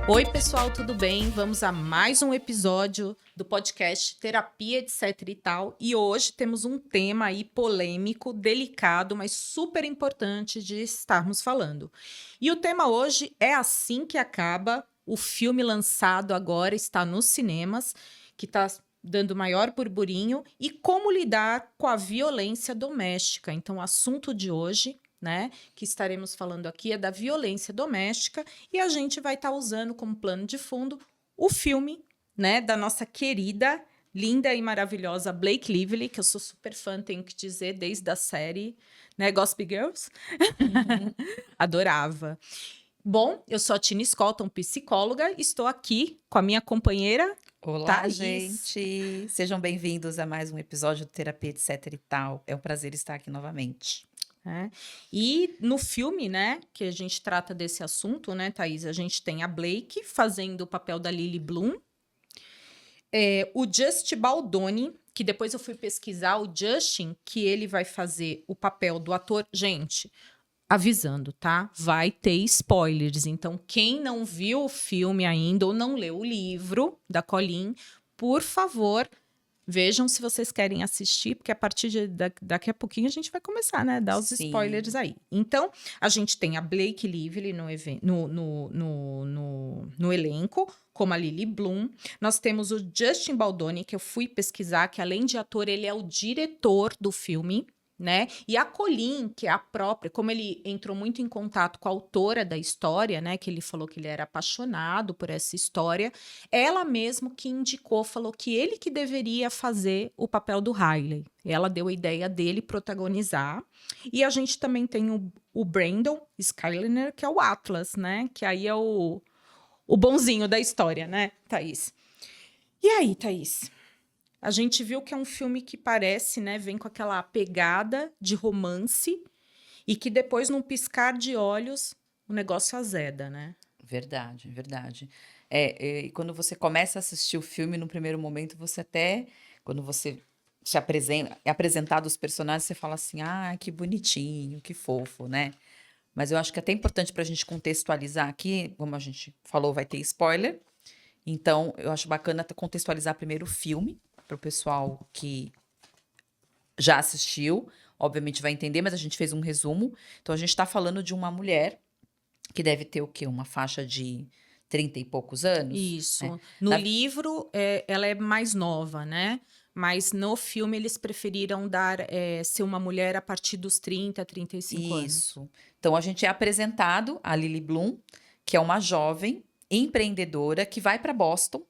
Oi, pessoal, tudo bem? Vamos a mais um episódio do podcast Terapia, etc e tal. E hoje temos um tema aí polêmico, delicado, mas super importante de estarmos falando. E o tema hoje é Assim que Acaba, o filme lançado agora, está nos cinemas, que está dando maior burburinho, e como lidar com a violência doméstica. Então, o assunto de hoje, né, que estaremos falando aqui é da violência doméstica. E a gente vai estar usando como plano de fundo o filme, né, da nossa querida, linda e maravilhosa Blake Lively, que eu sou super fã, tenho que dizer, desde a série, né, Gossip Girls. Adorava. Bom, eu sou a Tina Scotton, psicóloga, estou aqui com a minha companheira Olá, Thaís. gente! Sejam bem-vindos a mais um episódio do Terapia, etc e tal. É um prazer estar aqui novamente. É. E no filme, né, que a gente trata desse assunto, né, Thaís, a gente tem a Blake fazendo o papel da Lily Bloom, o Justin Baldoni, que depois eu fui pesquisar, o Justin, que ele vai fazer o papel do ator. Gente, avisando, tá? Vai ter spoilers. Então, quem não viu o filme ainda ou não leu o livro da Colleen, por favor, vejam se vocês querem assistir, porque a partir daqui a pouquinho a gente vai começar, né? Dar os Sim. spoilers aí. Então, a gente tem a Blake Lively no elenco, como a Lily Bloom. Nós temos o Justin Baldoni, que eu fui pesquisar, que além de ator, ele é o diretor do filme, né? E a Colleen, que é a própria, como ele entrou muito em contato com a autora da história, né? Que ele falou que ele era apaixonado por essa história, ela mesmo que indicou, falou que ele que deveria fazer o papel do Riley. Ela deu a ideia dele protagonizar. E a gente também tem o Brandon Skyler, que é o Atlas, né? Que aí é o bonzinho da história, né, Thaís? E aí, Thaís? A gente viu que é um filme que parece, né, vem com aquela pegada de romance e que depois, num piscar de olhos, o negócio azeda, né? Verdade, verdade. E quando você começa a assistir o filme, no primeiro momento, quando você é apresentado os personagens, você fala assim, ah, que bonitinho, que fofo, né? Mas eu acho que é até importante para a gente contextualizar aqui, como a gente falou, vai ter spoiler. Então, eu acho bacana contextualizar primeiro o filme, para o pessoal que já assistiu, obviamente vai entender, mas a gente fez um resumo. Então, a gente está falando de uma mulher que deve ter o quê? Uma faixa de 30 e poucos anos? Isso. Né? No livro, ela é mais nova, né? Mas no filme eles preferiram ser uma mulher a partir dos 30, 35 anos. Isso. Então, a gente é apresentado a Lily Bloom, que é uma jovem empreendedora que vai para Boston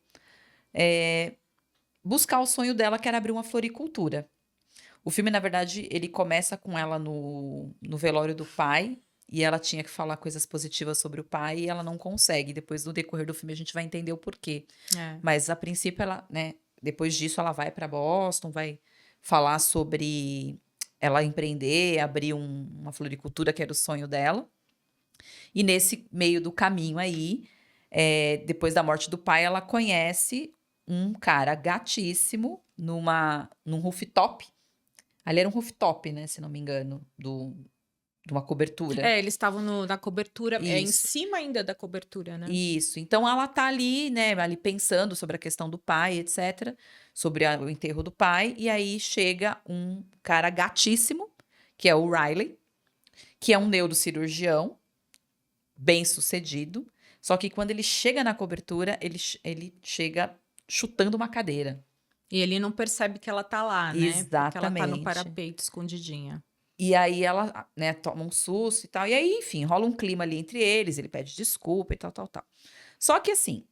buscar o sonho dela, que era abrir uma floricultura. O filme, na verdade, ele começa com ela no velório do pai, e ela tinha que falar coisas positivas sobre o pai, e ela não consegue. Depois, no decorrer do filme, a gente vai entender o porquê. Mas, a princípio, ela, né, depois disso, ela vai para Boston, vai falar sobre ela empreender, abrir uma floricultura, que era o sonho dela. E nesse meio do caminho aí, depois da morte do pai, ela conhece um cara gatíssimo num rooftop. Ali era um rooftop, né? Se não me engano, de uma cobertura. Eles estavam na cobertura, em Isso. cima ainda da cobertura, né? Isso. Então ela tá ali, né? Ali pensando sobre a questão do pai, etc. Sobre o enterro do pai. E aí chega um cara gatíssimo, que é o Riley, que é um neurocirurgião, bem sucedido. Só que quando ele chega na cobertura, ele chega chutando uma cadeira. E ele não percebe que ela tá lá, né? Exatamente. Porque ela tá no parapeito, escondidinha. E aí ela, né, toma um susto e tal. E aí, enfim, rola um clima ali entre eles, ele pede desculpa e tal, tal, tal. Só que assim,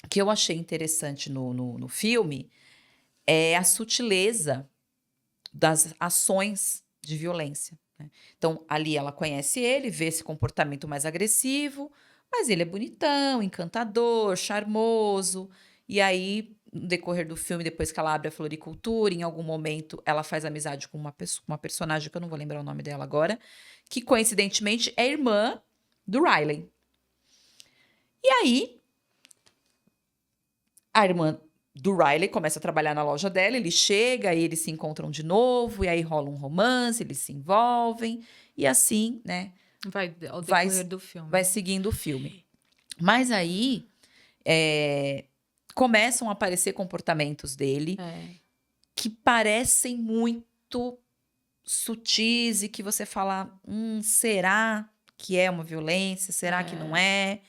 o que eu achei interessante no filme é a sutileza das ações de violência, né? Então, ali ela conhece ele, vê esse comportamento mais agressivo, mas ele é bonitão, encantador, charmoso. E aí, no decorrer do filme, depois que ela abre a floricultura, em algum momento ela faz amizade com uma personagem, que eu não vou lembrar o nome dela agora, que coincidentemente é irmã do Riley. E aí, a irmã do Riley começa a trabalhar na loja dela, ele chega, aí eles se encontram de novo, e aí rola um romance, eles se envolvem, e assim, né, Ao decorrer do filme. vai seguindo o filme. Mas aí é, começam a aparecer comportamentos dele É. que parecem muito sutis e que você fala, será que é uma violência? Será que não É. é?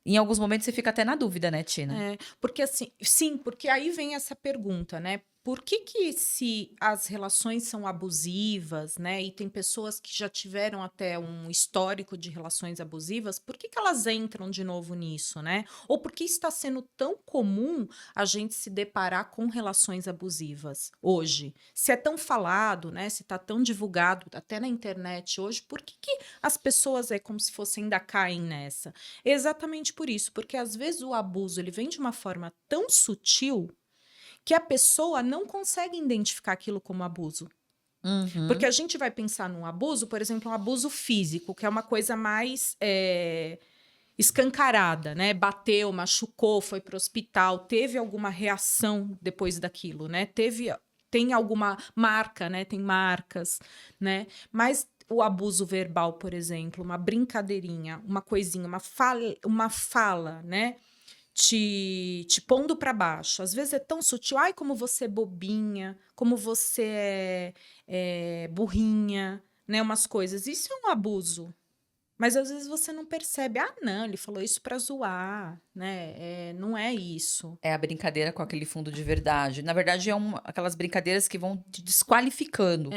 Em alguns momentos você fica até na dúvida, né, Tina? É, porque assim, sim, porque aí vem essa pergunta, né? Por que que se as relações são abusivas, né? E tem pessoas que já tiveram até um histórico de relações abusivas, por que que elas entram de novo nisso, né? Ou por que está sendo tão comum a gente se deparar com relações abusivas hoje? Se é tão falado, né? Se está tão divulgado até na internet hoje, por que que as pessoas é como se fossem ainda caem nessa? Exatamente por isso, porque às vezes o abuso ele vem de uma forma tão sutil que a pessoa não consegue identificar aquilo como abuso. Porque Uhum. a gente vai pensar num abuso, por exemplo, um abuso físico, que é uma coisa mais escancarada, né? Bateu, machucou, foi para o hospital, teve alguma reação depois daquilo, né? Tem alguma marca, né? Tem marcas, né? Mas o abuso verbal, por exemplo, uma brincadeirinha, uma coisinha, uma fala, né? Te pondo para baixo. Às vezes é tão sutil. Ai, como você é bobinha, como você é burrinha, né? Umas coisas. Isso é um abuso. Mas às vezes você não percebe. Ah, não, ele falou isso para zoar, né? Não é isso. É a brincadeira com aquele fundo de verdade. Na verdade, aquelas brincadeiras que vão te desqualificando.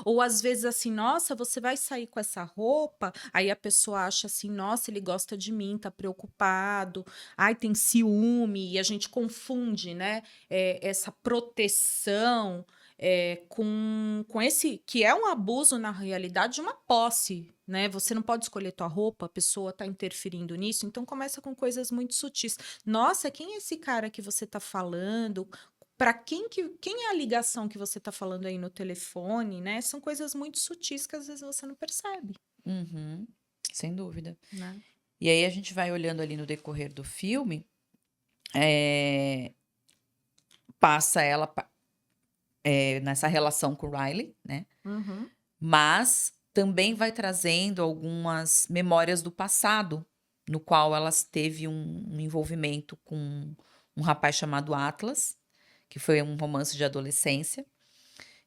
Ou às vezes assim, nossa, você vai sair com essa roupa, aí a pessoa acha assim, nossa, ele gosta de mim, tá preocupado, ai, tem ciúme, e a gente confunde, né, essa proteção com esse, que é um abuso na realidade de uma posse, né, você não pode escolher tua roupa, a pessoa tá interferindo nisso, então começa com coisas muito sutis. Nossa, quem é esse cara que você tá falando? Para quem é a ligação que você está falando aí no telefone, né? São coisas muito sutis que às vezes você não percebe, Uhum. Sem dúvida. né? E aí a gente vai olhando ali no decorrer do filme, é, passa ela nessa relação com o Riley, né? Uhum. Mas também vai trazendo algumas memórias do passado, no qual elas teve um envolvimento com um rapaz chamado Atlas, que foi um romance de adolescência,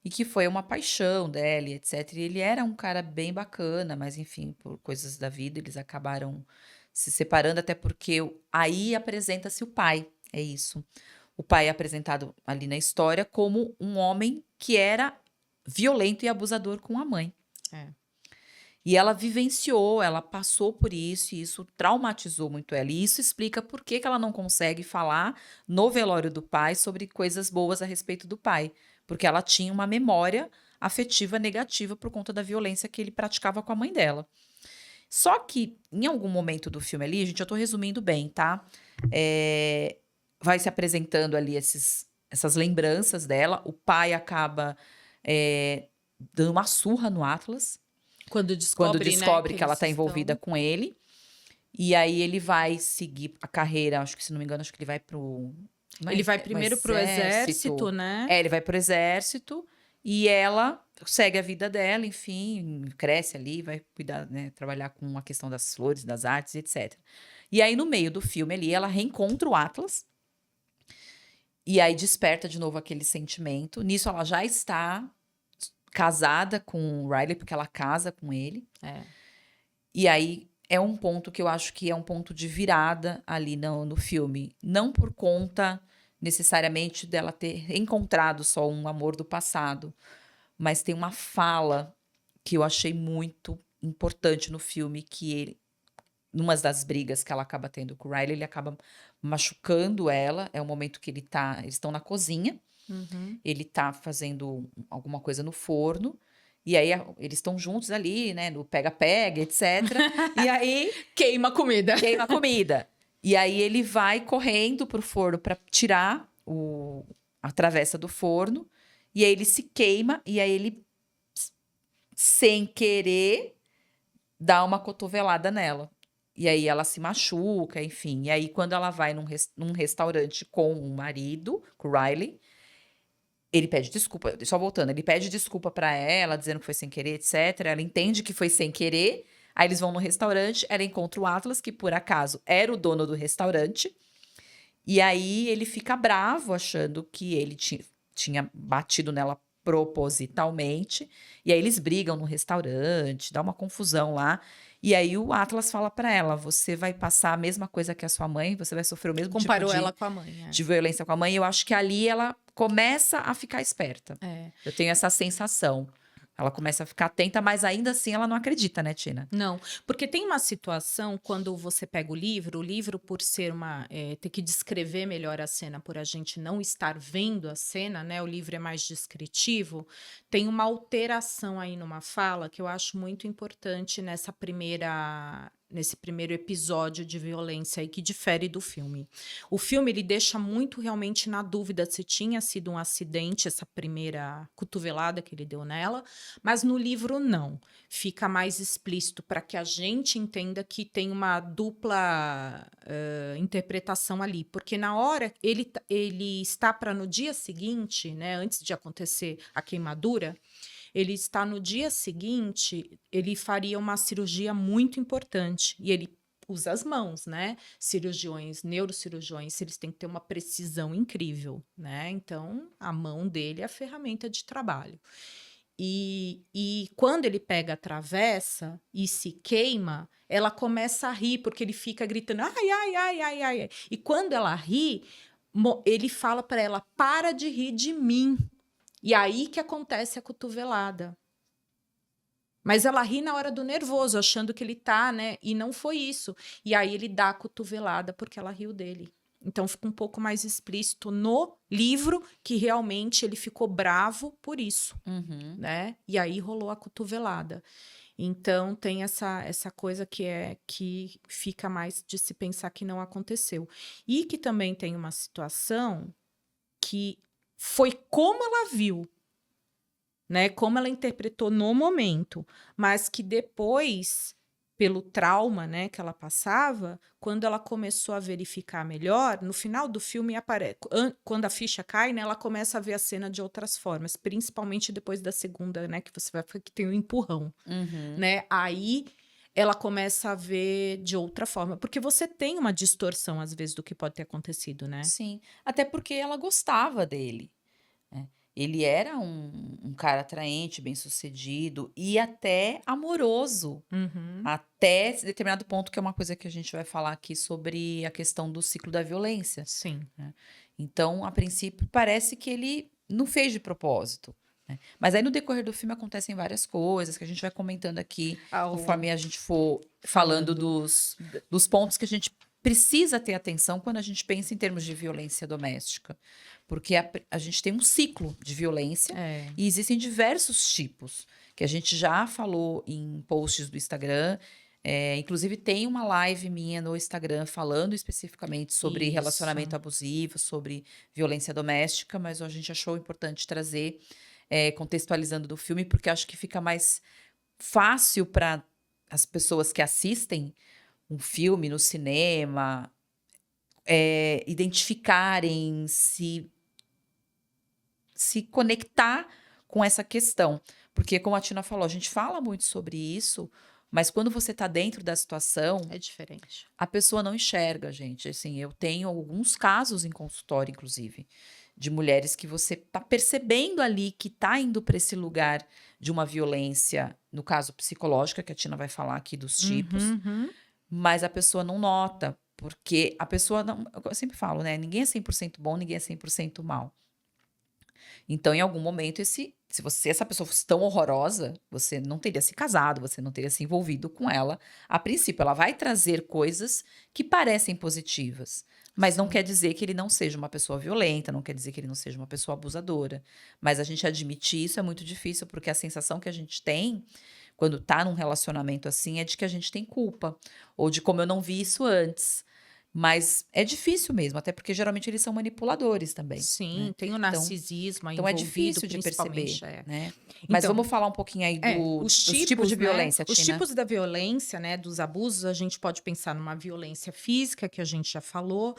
e que foi uma paixão dela, e etc. E ele era um cara bem bacana, mas enfim, por coisas da vida, eles acabaram se separando, até porque aí apresenta-se o pai, é isso. O pai é apresentado ali na história como um homem que era violento e abusador com a mãe. É. E ela vivenciou, ela passou por isso, e isso traumatizou muito ela. E isso explica por que que ela não consegue falar no velório do pai sobre coisas boas a respeito do pai. Porque ela tinha uma memória afetiva negativa por conta da violência que ele praticava com a mãe dela. Só que, em algum momento do filme ali, gente, eu tô resumindo bem, tá? Vai se apresentando ali essas lembranças dela. O pai acaba dando uma surra no Atlas quando Né, descobre que que ela eles tá envolvida estão. com ele. E aí ele vai seguir a carreira, acho que se não me engano, acho que ele vai Ele vai um primeiro pro exército, exército. né? Ele vai pro exército e ela segue a vida dela, enfim, cresce ali, vai cuidar, né, trabalhar com a questão das flores, das artes, etc. E aí no meio do filme ali, ela reencontra o Atlas e aí desperta de novo aquele sentimento. Nisso ela já está casada com o Riley, porque ela casa com ele. É. E aí é um ponto que eu acho que é um ponto de virada ali no filme. Não por conta necessariamente dela ter encontrado só um amor do passado, mas tem uma fala que eu achei muito importante no filme, que ele, numa das brigas que ela acaba tendo com o Riley, ele acaba machucando ela. É o momento que eles estão na cozinha, Uhum. ele tá fazendo alguma coisa no forno. E aí eles estão juntos ali, né, no pega-pega, etc. E aí Queima a comida. queima a comida. E aí ele vai correndo pro forno para tirar a travessa do forno. E aí ele se queima e aí ele, sem querer, dá uma cotovelada nela. E aí ela se machuca, enfim. E aí quando ela vai num restaurante com o marido, com o Riley, ele pede desculpa, só voltando, ele pede desculpa pra ela, dizendo que foi sem querer, etc. Ela entende que foi sem querer. Aí eles vão no restaurante, ela encontra o Atlas, que por acaso era o dono do restaurante. E aí ele fica bravo, achando que ele tinha batido nela propositalmente. E aí eles brigam no restaurante, dá uma confusão lá. E aí o Atlas fala pra ela: você vai passar a mesma coisa que a sua mãe, você vai sofrer o mesmo tipo Comparou ela com a mãe. de violência com a mãe. E eu acho que ali ela começa a ficar esperta. É. Eu tenho essa sensação. Ela começa a ficar atenta, mas ainda assim ela não acredita, né, Tina? Não, porque tem uma situação quando você pega o livro por ser ter que descrever melhor a cena, por a gente não estar vendo a cena, né? O livro é mais descritivo, tem uma alteração aí numa fala que eu acho muito importante nesse primeiro episódio de violência aí que difere do filme. O filme ele deixa muito realmente na dúvida se tinha sido um acidente, essa primeira cotovelada que ele deu nela, mas no livro não. Fica mais explícito para que a gente entenda que tem uma dupla interpretação ali, porque na hora ele está para no dia seguinte, né, antes de acontecer a queimadura, ele está no dia seguinte, ele faria uma cirurgia muito importante e ele usa as mãos, né? Cirurgiões, neurocirurgiões, eles têm que ter uma precisão incrível, né? Então, a mão dele é a ferramenta de trabalho. E quando ele pega a travessa e se queima, ela começa a rir, porque ele fica gritando, ai, ai, ai, ai, ai. E quando ela ri, ele fala para ela, para de rir de mim. E aí que acontece a cotovelada. Mas ela ri na hora do nervoso, achando que ele tá, né? E não foi isso. E aí ele dá a cotovelada porque ela riu dele. Então fica um pouco mais explícito no livro que realmente ele ficou bravo por isso, né? E aí rolou a cotovelada. Então tem essa coisa que fica mais de se pensar que não aconteceu. E que também tem uma situação que foi como ela viu, né? Como ela interpretou no momento, mas que depois, pelo trauma, né, que ela passava, quando ela começou a verificar melhor, no final do filme aparece, quando a ficha cai, né, ela começa a ver a cena de outras formas, principalmente depois da segunda, né, que você vai ver que tem um empurrão, né? Aí ela começa a ver de outra forma, porque você tem uma distorção às vezes do que pode ter acontecido, né? Sim, até porque ela gostava dele, né. Ele era um cara atraente, bem-sucedido e até amoroso, Uhum. até esse determinado ponto, que é uma coisa que a gente vai falar aqui sobre a questão do ciclo da violência, Sim. né. Então, a princípio, parece que ele não fez de propósito, né. Mas aí no decorrer do filme acontecem várias coisas que a gente vai comentando aqui, conforme a gente for falando dos pontos que a gente precisa ter atenção quando a gente pensa em termos de violência doméstica. Porque a gente tem um ciclo de violência É. e existem diversos tipos, que a gente já falou em posts do Instagram. Inclusive, tem uma live minha no Instagram falando especificamente sobre Isso. relacionamento abusivo, sobre violência doméstica, mas a gente achou importante trazer, contextualizando do filme, porque acho que fica mais fácil para as pessoas que assistem um filme no cinema identificarem, se conectar com essa questão. Porque, como a Tina falou, a gente fala muito sobre isso, mas quando você está dentro da situação, É diferente. a pessoa não enxerga, gente. Assim, eu tenho alguns casos em consultório, inclusive, de mulheres que você está percebendo ali que está indo para esse lugar de uma violência, no caso psicológica, que a Tina vai falar aqui dos tipos, mas a pessoa não nota, porque a pessoa não. Eu sempre falo, né? Ninguém é 100% bom, ninguém é 100% mal. Então, em algum momento, se essa pessoa fosse tão horrorosa, você não teria se casado, você não teria se envolvido com ela. A princípio, ela vai trazer coisas que parecem positivas, mas não quer dizer que ele não seja uma pessoa violenta, não quer dizer que ele não seja uma pessoa abusadora. Mas a gente admitir isso é muito difícil, porque a sensação que a gente tem quando tá num relacionamento assim é de que a gente tem culpa, ou de como eu não vi isso antes. Mas é difícil mesmo, até porque geralmente eles são manipuladores também, Sim, né. tem o Então narcisismo aí então é envolvido, difícil de perceber, principalmente, é. né. Mas Então, vamos falar um pouquinho aí dos tipos de Né? violência, Os Tina. tipos da violência, né? Dos abusos, a gente pode pensar numa violência física, que a gente já falou,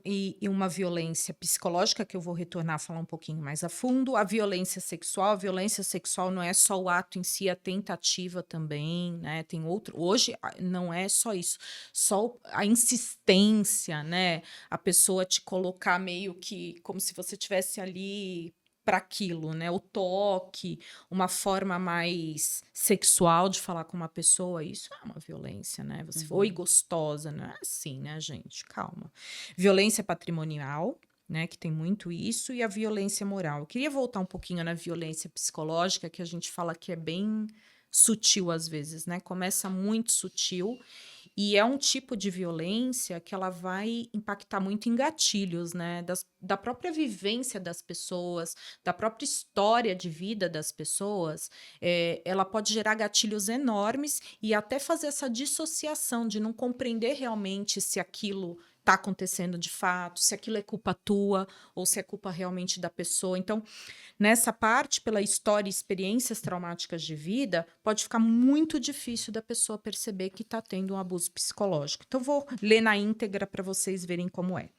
e uma violência psicológica, que eu vou retornar a falar um pouquinho mais a fundo. A violência sexual não é só o ato em si, a tentativa também, né? Tem outro. Hoje não é só isso, só a insistência, né? A pessoa te colocar meio que como se você tivesse ali para aquilo, né? O toque, uma forma mais sexual de falar com uma pessoa, isso é uma violência, né? Você oi Uhum. gostosa, não é assim, né, gente? Calma. Violência patrimonial, né, que tem muito isso, e a violência moral. Eu queria voltar um pouquinho na violência psicológica, que a gente fala que é bem sutil às vezes, né? Começa muito sutil e é um tipo de violência que ela vai impactar muito em gatilhos, né? Da própria vivência das pessoas, da própria história de vida das pessoas. Ela pode gerar gatilhos enormes e até fazer essa dissociação de não compreender realmente se aquilo está acontecendo de fato, se aquilo é culpa tua ou se é culpa realmente da pessoa. Então, nessa parte, pela história e experiências traumáticas de vida, pode ficar muito difícil da pessoa perceber que está tendo um abuso psicológico. Então, vou ler na íntegra para vocês verem como é.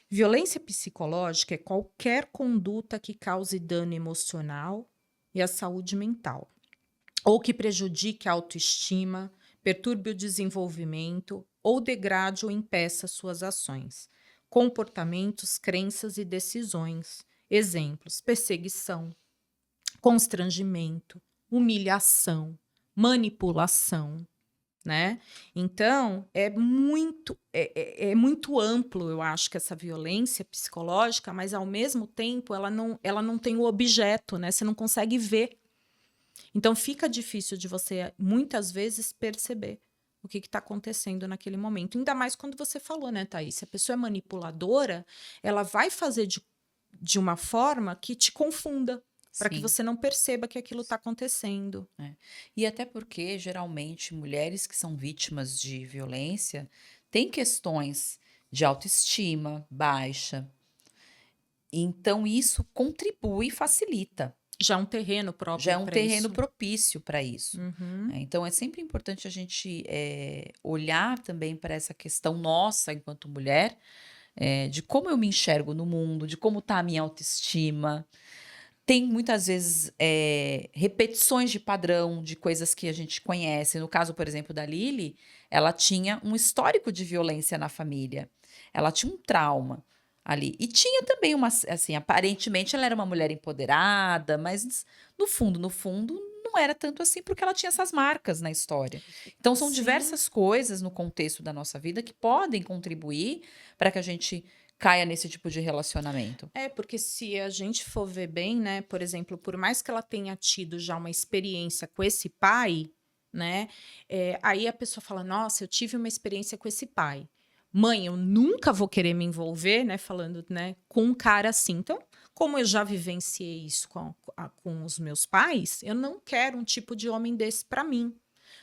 Violência psicológica é qualquer conduta que cause dano emocional e à saúde mental, ou que prejudique a autoestima, perturbe o desenvolvimento ou degrade ou impeça suas ações, comportamentos, crenças e decisões. Exemplos: perseguição, constrangimento, humilhação, manipulação, né? Então, é muito amplo, eu acho, que essa violência psicológica, mas, ao mesmo tempo, ela não tem o objeto, né? Você não consegue ver. Então, fica difícil de você, muitas vezes, perceber o que está acontecendo naquele momento. Ainda mais quando você falou, né, Thaís? Se a pessoa é manipuladora, ela vai fazer de uma forma que te confunda, para que Sim. você não perceba que aquilo está acontecendo. E até porque, geralmente, mulheres que são vítimas de violência têm questões de autoestima baixa. Então, isso contribui e facilita. Já é um terreno Já próprio é um para terreno isso. propício para isso. Uhum. Então, é sempre importante a gente olhar também para essa questão nossa, enquanto mulher, de como eu me enxergo no mundo, de como está a minha autoestima. Tem muitas vezes repetições de padrão de coisas que a gente conhece. No caso, por exemplo, da Lily, ela tinha um histórico de violência na família. Ela tinha um trauma ali. E tinha também assim, aparentemente ela era uma mulher empoderada, mas no fundo, não era tanto assim, porque ela tinha essas marcas na história. Então, são Sim. diversas coisas no contexto da nossa vida que podem contribuir para que a gente caia nesse tipo de relacionamento. Porque se a gente for ver bem, né, por exemplo, por mais que ela tenha tido já uma experiência com esse pai, né, aí a pessoa fala, nossa, eu tive uma experiência com esse pai. Mãe, eu nunca vou querer me envolver, né, falando, né, com um cara assim. Então, como eu já vivenciei isso com os meus pais, eu não quero um tipo de homem desse para mim.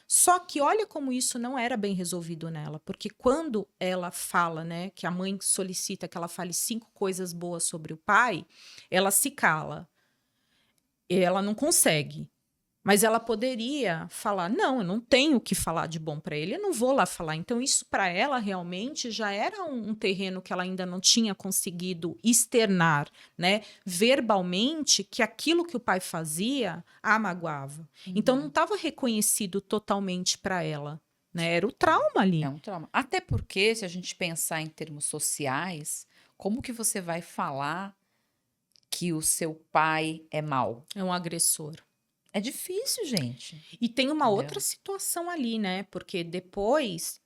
Só que olha como isso não era bem resolvido nela, porque quando ela fala, né, que a mãe solicita que ela fale 5 coisas boas sobre o pai, ela se cala. Ela não consegue. Mas ela poderia falar: não, eu não tenho o que falar de bom para ele, eu não vou lá falar. Então, isso para ela realmente já era um terreno que ela ainda não tinha conseguido externar, né, verbalmente, que aquilo que o pai fazia a magoava. Então, não estava reconhecido totalmente para ela. Né? Era o trauma ali. É um trauma. Até porque, se a gente pensar em termos sociais, como que você vai falar que o seu pai é mau? É um agressor. É difícil, gente. E tem uma Entendeu? outra situação ali, né? Porque depois,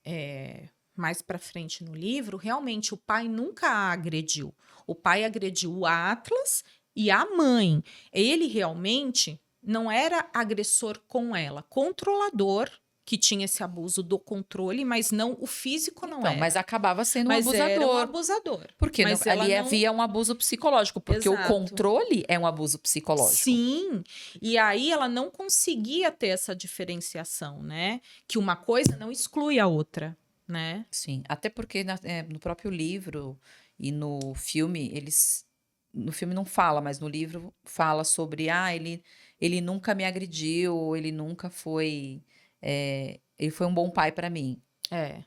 mais para frente no livro, realmente o pai nunca a agrediu. O pai agrediu o Atlas e a mãe. Ele realmente não era agressor com ela, controlador, que tinha esse abuso do controle, mas não o físico não Então, era. mas acabava sendo um Mas era um abusador. abusador. Porque Mas ela ali não... havia um abuso psicológico, porque o Exato. controle é um abuso psicológico. Sim, e aí ela não conseguia ter essa diferenciação, né? Que uma coisa não exclui a outra, né? Sim, até porque no próprio livro e no filme, no filme não fala, mas no livro fala sobre, ele nunca me agrediu, ele nunca foi, ele foi um bom pai para mim. É.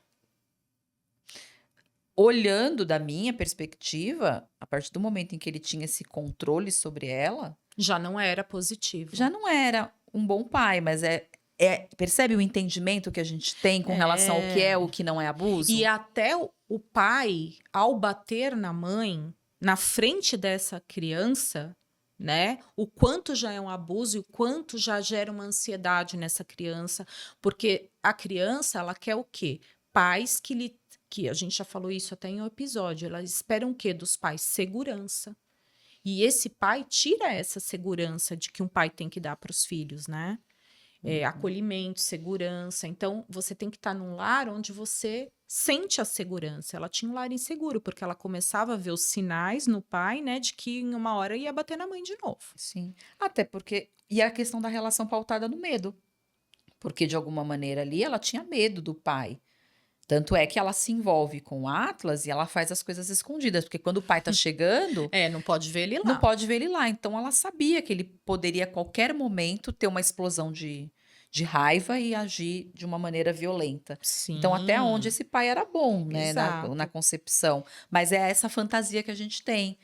Olhando da minha perspectiva, a partir do momento em que ele tinha esse controle sobre ela, Já não era positivo. já não era um bom pai, mas percebe o entendimento que a gente tem com relação ao que é É. o que não é abuso? E até o pai, ao bater na mãe, na frente dessa criança, né? O quanto já é um abuso e o quanto já gera uma ansiedade nessa criança, porque a criança, ela quer o quê? Pais que a gente já falou isso até em um episódio, elas esperam o quê dos pais? Segurança. E esse pai tira essa segurança de que um pai tem que dar para os filhos, né? Acolhimento, segurança. Então, você tem que estar num lar onde você sente a segurança. Ela tinha um lar inseguro, porque ela começava a ver os sinais no pai, né, de que em uma hora ia bater na mãe de novo. Sim. Até porque. E a questão da relação pautada no medo. Porque, de alguma maneira, ali ela tinha medo do pai. Tanto é que ela se envolve com o Atlas e ela faz as coisas escondidas. Porque quando o pai tá chegando, Não pode ver ele lá. não pode ver ele lá. Então ela sabia que ele poderia a qualquer momento ter uma explosão de raiva e agir de uma maneira violenta. Sim. Então, até onde esse pai era bom, né, Exato. na concepção. Mas é essa fantasia que a gente tem.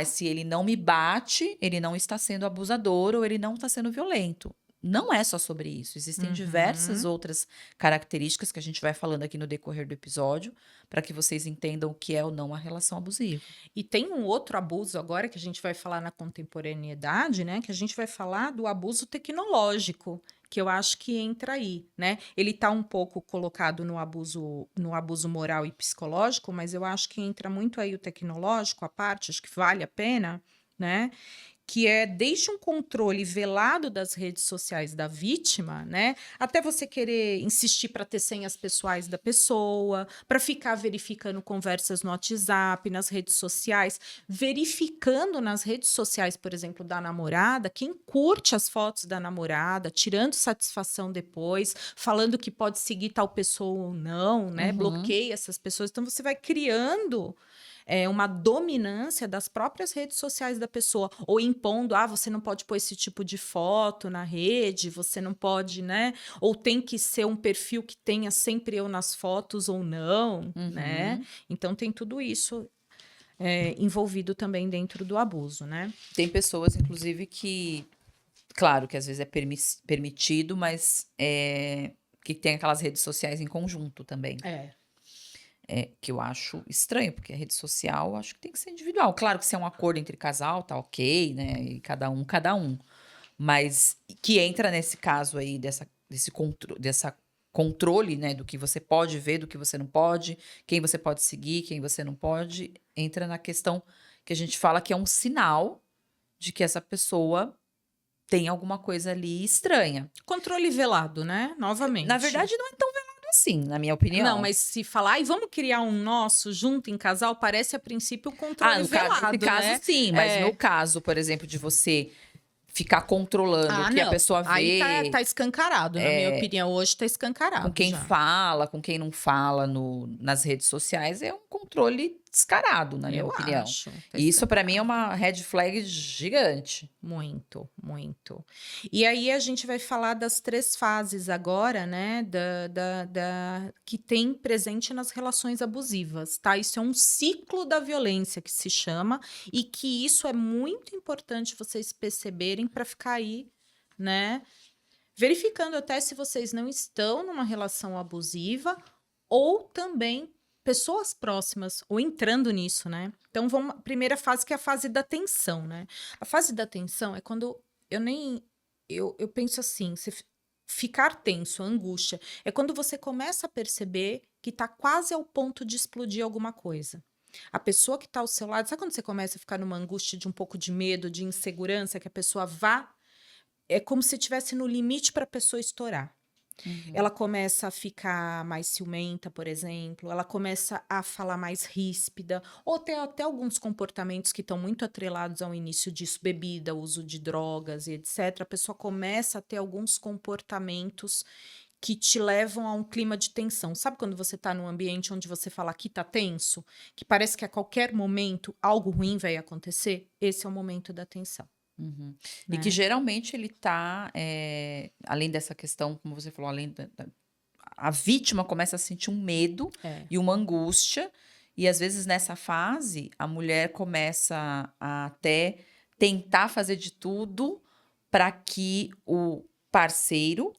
Se ele não me bate, ele não está sendo abusador ou ele não está sendo violento. Não é só sobre isso. Existem diversas outras características que a gente vai falando aqui no decorrer do episódio, para que vocês entendam o que é ou não a relação abusiva. E tem um outro abuso agora que a gente vai falar na contemporaneidade, né? Que a gente vai falar do abuso tecnológico, que eu acho que entra aí, né? Ele está um pouco colocado no abuso moral e psicológico, mas eu acho que entra muito aí o tecnológico, a parte, acho que vale a pena, né? Que é desde um controle velado das redes sociais da vítima, né, até você querer insistir para ter senhas pessoais da pessoa, para ficar verificando conversas no WhatsApp, nas redes sociais, verificando nas redes sociais, por exemplo, da namorada, quem curte as fotos da namorada, tirando satisfação depois, falando que pode seguir tal pessoa ou não, né, bloqueia essas pessoas. Então você vai criando uma dominância das próprias redes sociais da pessoa, ou impondo, você não pode pôr esse tipo de foto na rede, você não pode, né? Ou tem que ser um perfil que tenha sempre eu nas fotos ou não, né? Então tem tudo isso envolvido também dentro do abuso, né? Tem pessoas, inclusive, que, claro, que às vezes é permitido, mas que tem aquelas redes sociais em conjunto também. Que eu acho estranho, porque a rede social eu acho que tem que ser individual. Claro que se é um acordo entre casal, tá ok, né? E cada um. Mas que entra nesse caso aí dessa controle, né? Do que você pode ver, do que você não pode, quem você pode seguir, quem você não pode, entra na questão que a gente fala que é um sinal de que essa pessoa tem alguma coisa ali estranha. Controle velado, né? Novamente. Na verdade, não é tão velado assim, na minha opinião. Não, mas se falar, vamos criar um nosso junto em casal, parece a princípio o controle velado, nesse caso, né? sim, mas no caso, por exemplo, de você ficar controlando o que a pessoa vê. Aí tá escancarado, na minha opinião, hoje tá escancarado. Com quem já. fala, com quem não fala nas redes sociais, é um controle descarado, na minha opinião. Acho, tá E isso, pra mim, é uma red flag gigante. Muito, muito. E aí a gente vai falar das 3 fases agora, né, que tem presente nas relações abusivas, tá? Isso é um ciclo da violência que se chama, e que isso é muito importante vocês perceberem para ficar aí, né, verificando até se vocês não estão numa relação abusiva ou também pessoas próximas ou entrando nisso, né? Então, vamos primeira fase, que é a fase da tensão, né? A fase da tensão é quando eu penso assim, ficar tenso, angústia, é quando você começa a perceber que tá quase ao ponto de explodir alguma coisa. A pessoa que tá ao seu lado, sabe quando você começa a ficar numa angústia de um pouco de medo, de insegurança, que a pessoa é como se estivesse no limite para a pessoa estourar. Ela começa a ficar mais ciumenta, por exemplo, ela começa a falar mais ríspida, ou ter até alguns comportamentos que estão muito atrelados ao início disso, bebida, uso de drogas e etc. A pessoa começa a ter alguns comportamentos que te levam a um clima de tensão. Sabe quando você tá num ambiente onde você fala aqui tá tenso? Que parece que a qualquer momento algo ruim vai acontecer? Esse é o momento da tensão, Uhum. E que né? geralmente ele tá, além dessa questão, como você falou, a vítima começa a sentir um medo É. e uma angústia, e às vezes nessa fase a mulher começa a até tentar fazer de tudo para que o parceiro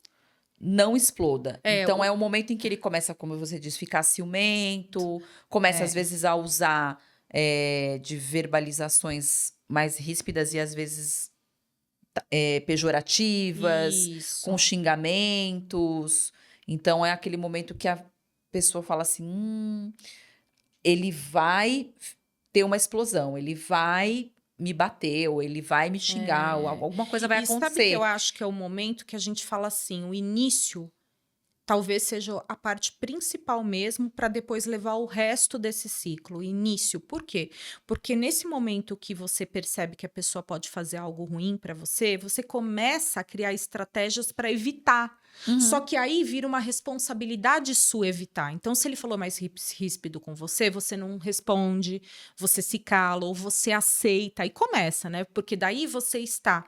não exploda. É, Então é o momento em que ele começa, como você disse, ficar ciumento, começa às é, vezes a usar de verbalizações mais ríspidas e às vezes pejorativas, com isso. xingamentos. Então é aquele momento que a pessoa fala assim: ele vai ter uma explosão, ele vai me bater, ou ele vai me xingar, ou É. alguma coisa vai E sabe que eu acontecer. acho que é o momento que a gente fala assim, o início talvez seja a parte principal mesmo para depois levar o resto desse ciclo, o início. Por quê? Porque nesse momento que você percebe que a pessoa pode fazer algo ruim para você, você começa a criar estratégias para evitar. Só Uhum. que aí vira uma responsabilidade sua evitar. Então, se ele falou mais ríspido com você, você não responde, você se cala ou você aceita e começa, né? Porque daí você está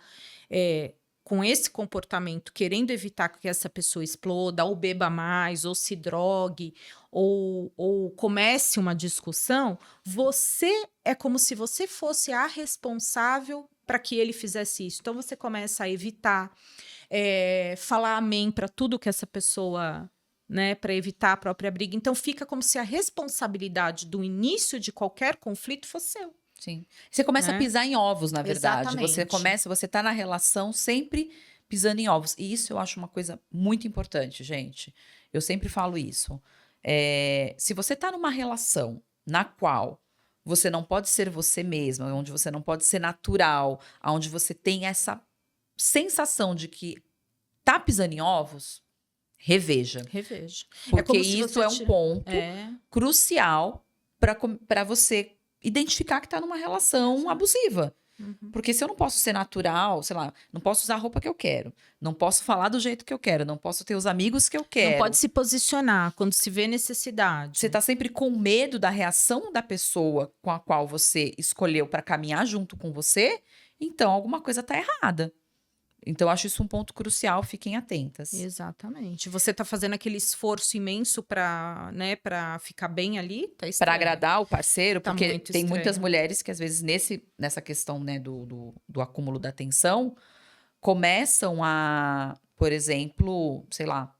é, com esse comportamento, querendo evitar que essa pessoa exploda, ou beba mais, ou se drogue, ou comece uma discussão, você é como se você fosse a responsável para que ele fizesse isso. Então você começa a evitar, falar amém para tudo que essa pessoa. Né, para evitar a própria briga. Então, fica como se a responsabilidade do início de qualquer conflito fosse seu. Sim. Você começa a Né? pisar em ovos, na verdade. Exatamente. Você tá na relação sempre pisando em ovos. E isso eu acho uma coisa muito importante, gente. Eu sempre falo isso. Se você tá numa relação na qual você não pode ser você mesma, onde você não pode ser natural, onde você tem essa sensação de que tá pisando em ovos, reveja. Revejo. É Porque como se isso você é um ponto É, crucial para você identificar que está numa relação abusiva. uhum. Porque se eu não posso ser natural, sei lá, não posso usar a roupa que eu quero, não posso falar do jeito que eu quero, não posso ter os amigos que eu Não pode quero. se posicionar quando se vê Você necessidade. está sempre com medo da reação da pessoa com a qual você escolheu para caminhar junto com você, então alguma coisa está errada. Então, eu acho isso um ponto crucial, fiquem atentas. Exatamente. Você tá fazendo aquele esforço imenso para, né, para ficar bem ali, tá Para estranho. agradar o parceiro, Tá porque muito tem muitas estranho. mulheres que, às vezes, nessa questão, né, do acúmulo da tensão, começam a, por exemplo, sei lá,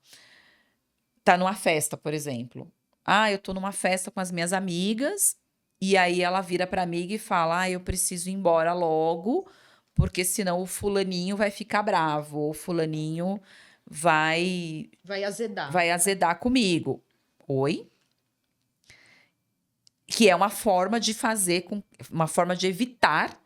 tá numa festa, por exemplo. Ah, eu tô numa festa com as minhas amigas, e aí ela vira pra amiga e fala: ah, eu preciso ir embora logo, porque senão o fulaninho vai ficar bravo, ou o fulaninho vai, Vai azedar. vai azedar comigo. Oi? Que é uma forma de uma forma de evitar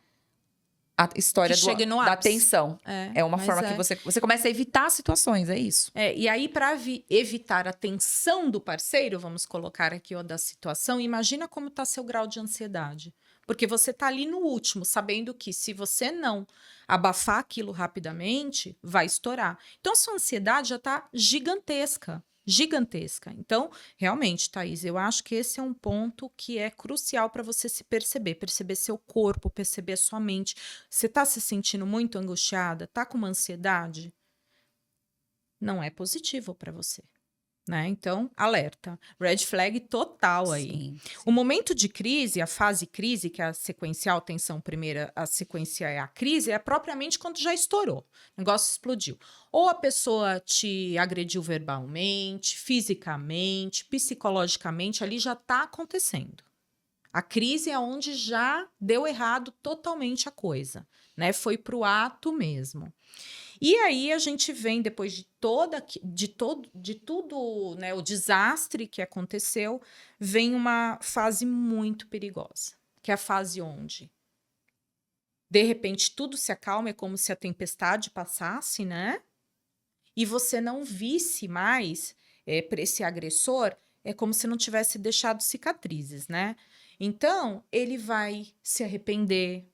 a Que história chegue no da ápice. tensão. É uma Mas forma que você começa a evitar situações, é isso. e aí, para evitar a tensão do parceiro, vamos colocar aqui o da situação, imagina como está seu grau de ansiedade. Porque você está ali no último, sabendo que se você não abafar aquilo rapidamente, vai estourar. Então, sua ansiedade já está gigantesca. Gigantesca. Então, realmente, Thaís, eu acho que esse é um ponto que é crucial para você se perceber, perceber seu corpo, perceber sua mente. Você está se sentindo muito angustiada? Está com uma ansiedade? Não é positivo para você, né? Então, alerta, red flag total aí. Sim, O sim. momento de crise, a fase crise, que é a sequencial, tensão primeira, a sequência é a crise, é propriamente quando já estourou, o negócio explodiu. Ou a pessoa te agrediu verbalmente, fisicamente, psicologicamente, ali já está acontecendo. A crise é onde já deu errado totalmente a coisa, né? Foi pro ato mesmo. E aí a gente vem depois de tudo, né, o desastre que aconteceu, vem uma fase muito perigosa, que é a fase onde de repente tudo se acalma, é como se a tempestade passasse, né? E você não visse mais para esse agressor, é como se não tivesse deixado cicatrizes, né? Então, ele vai se arrepender,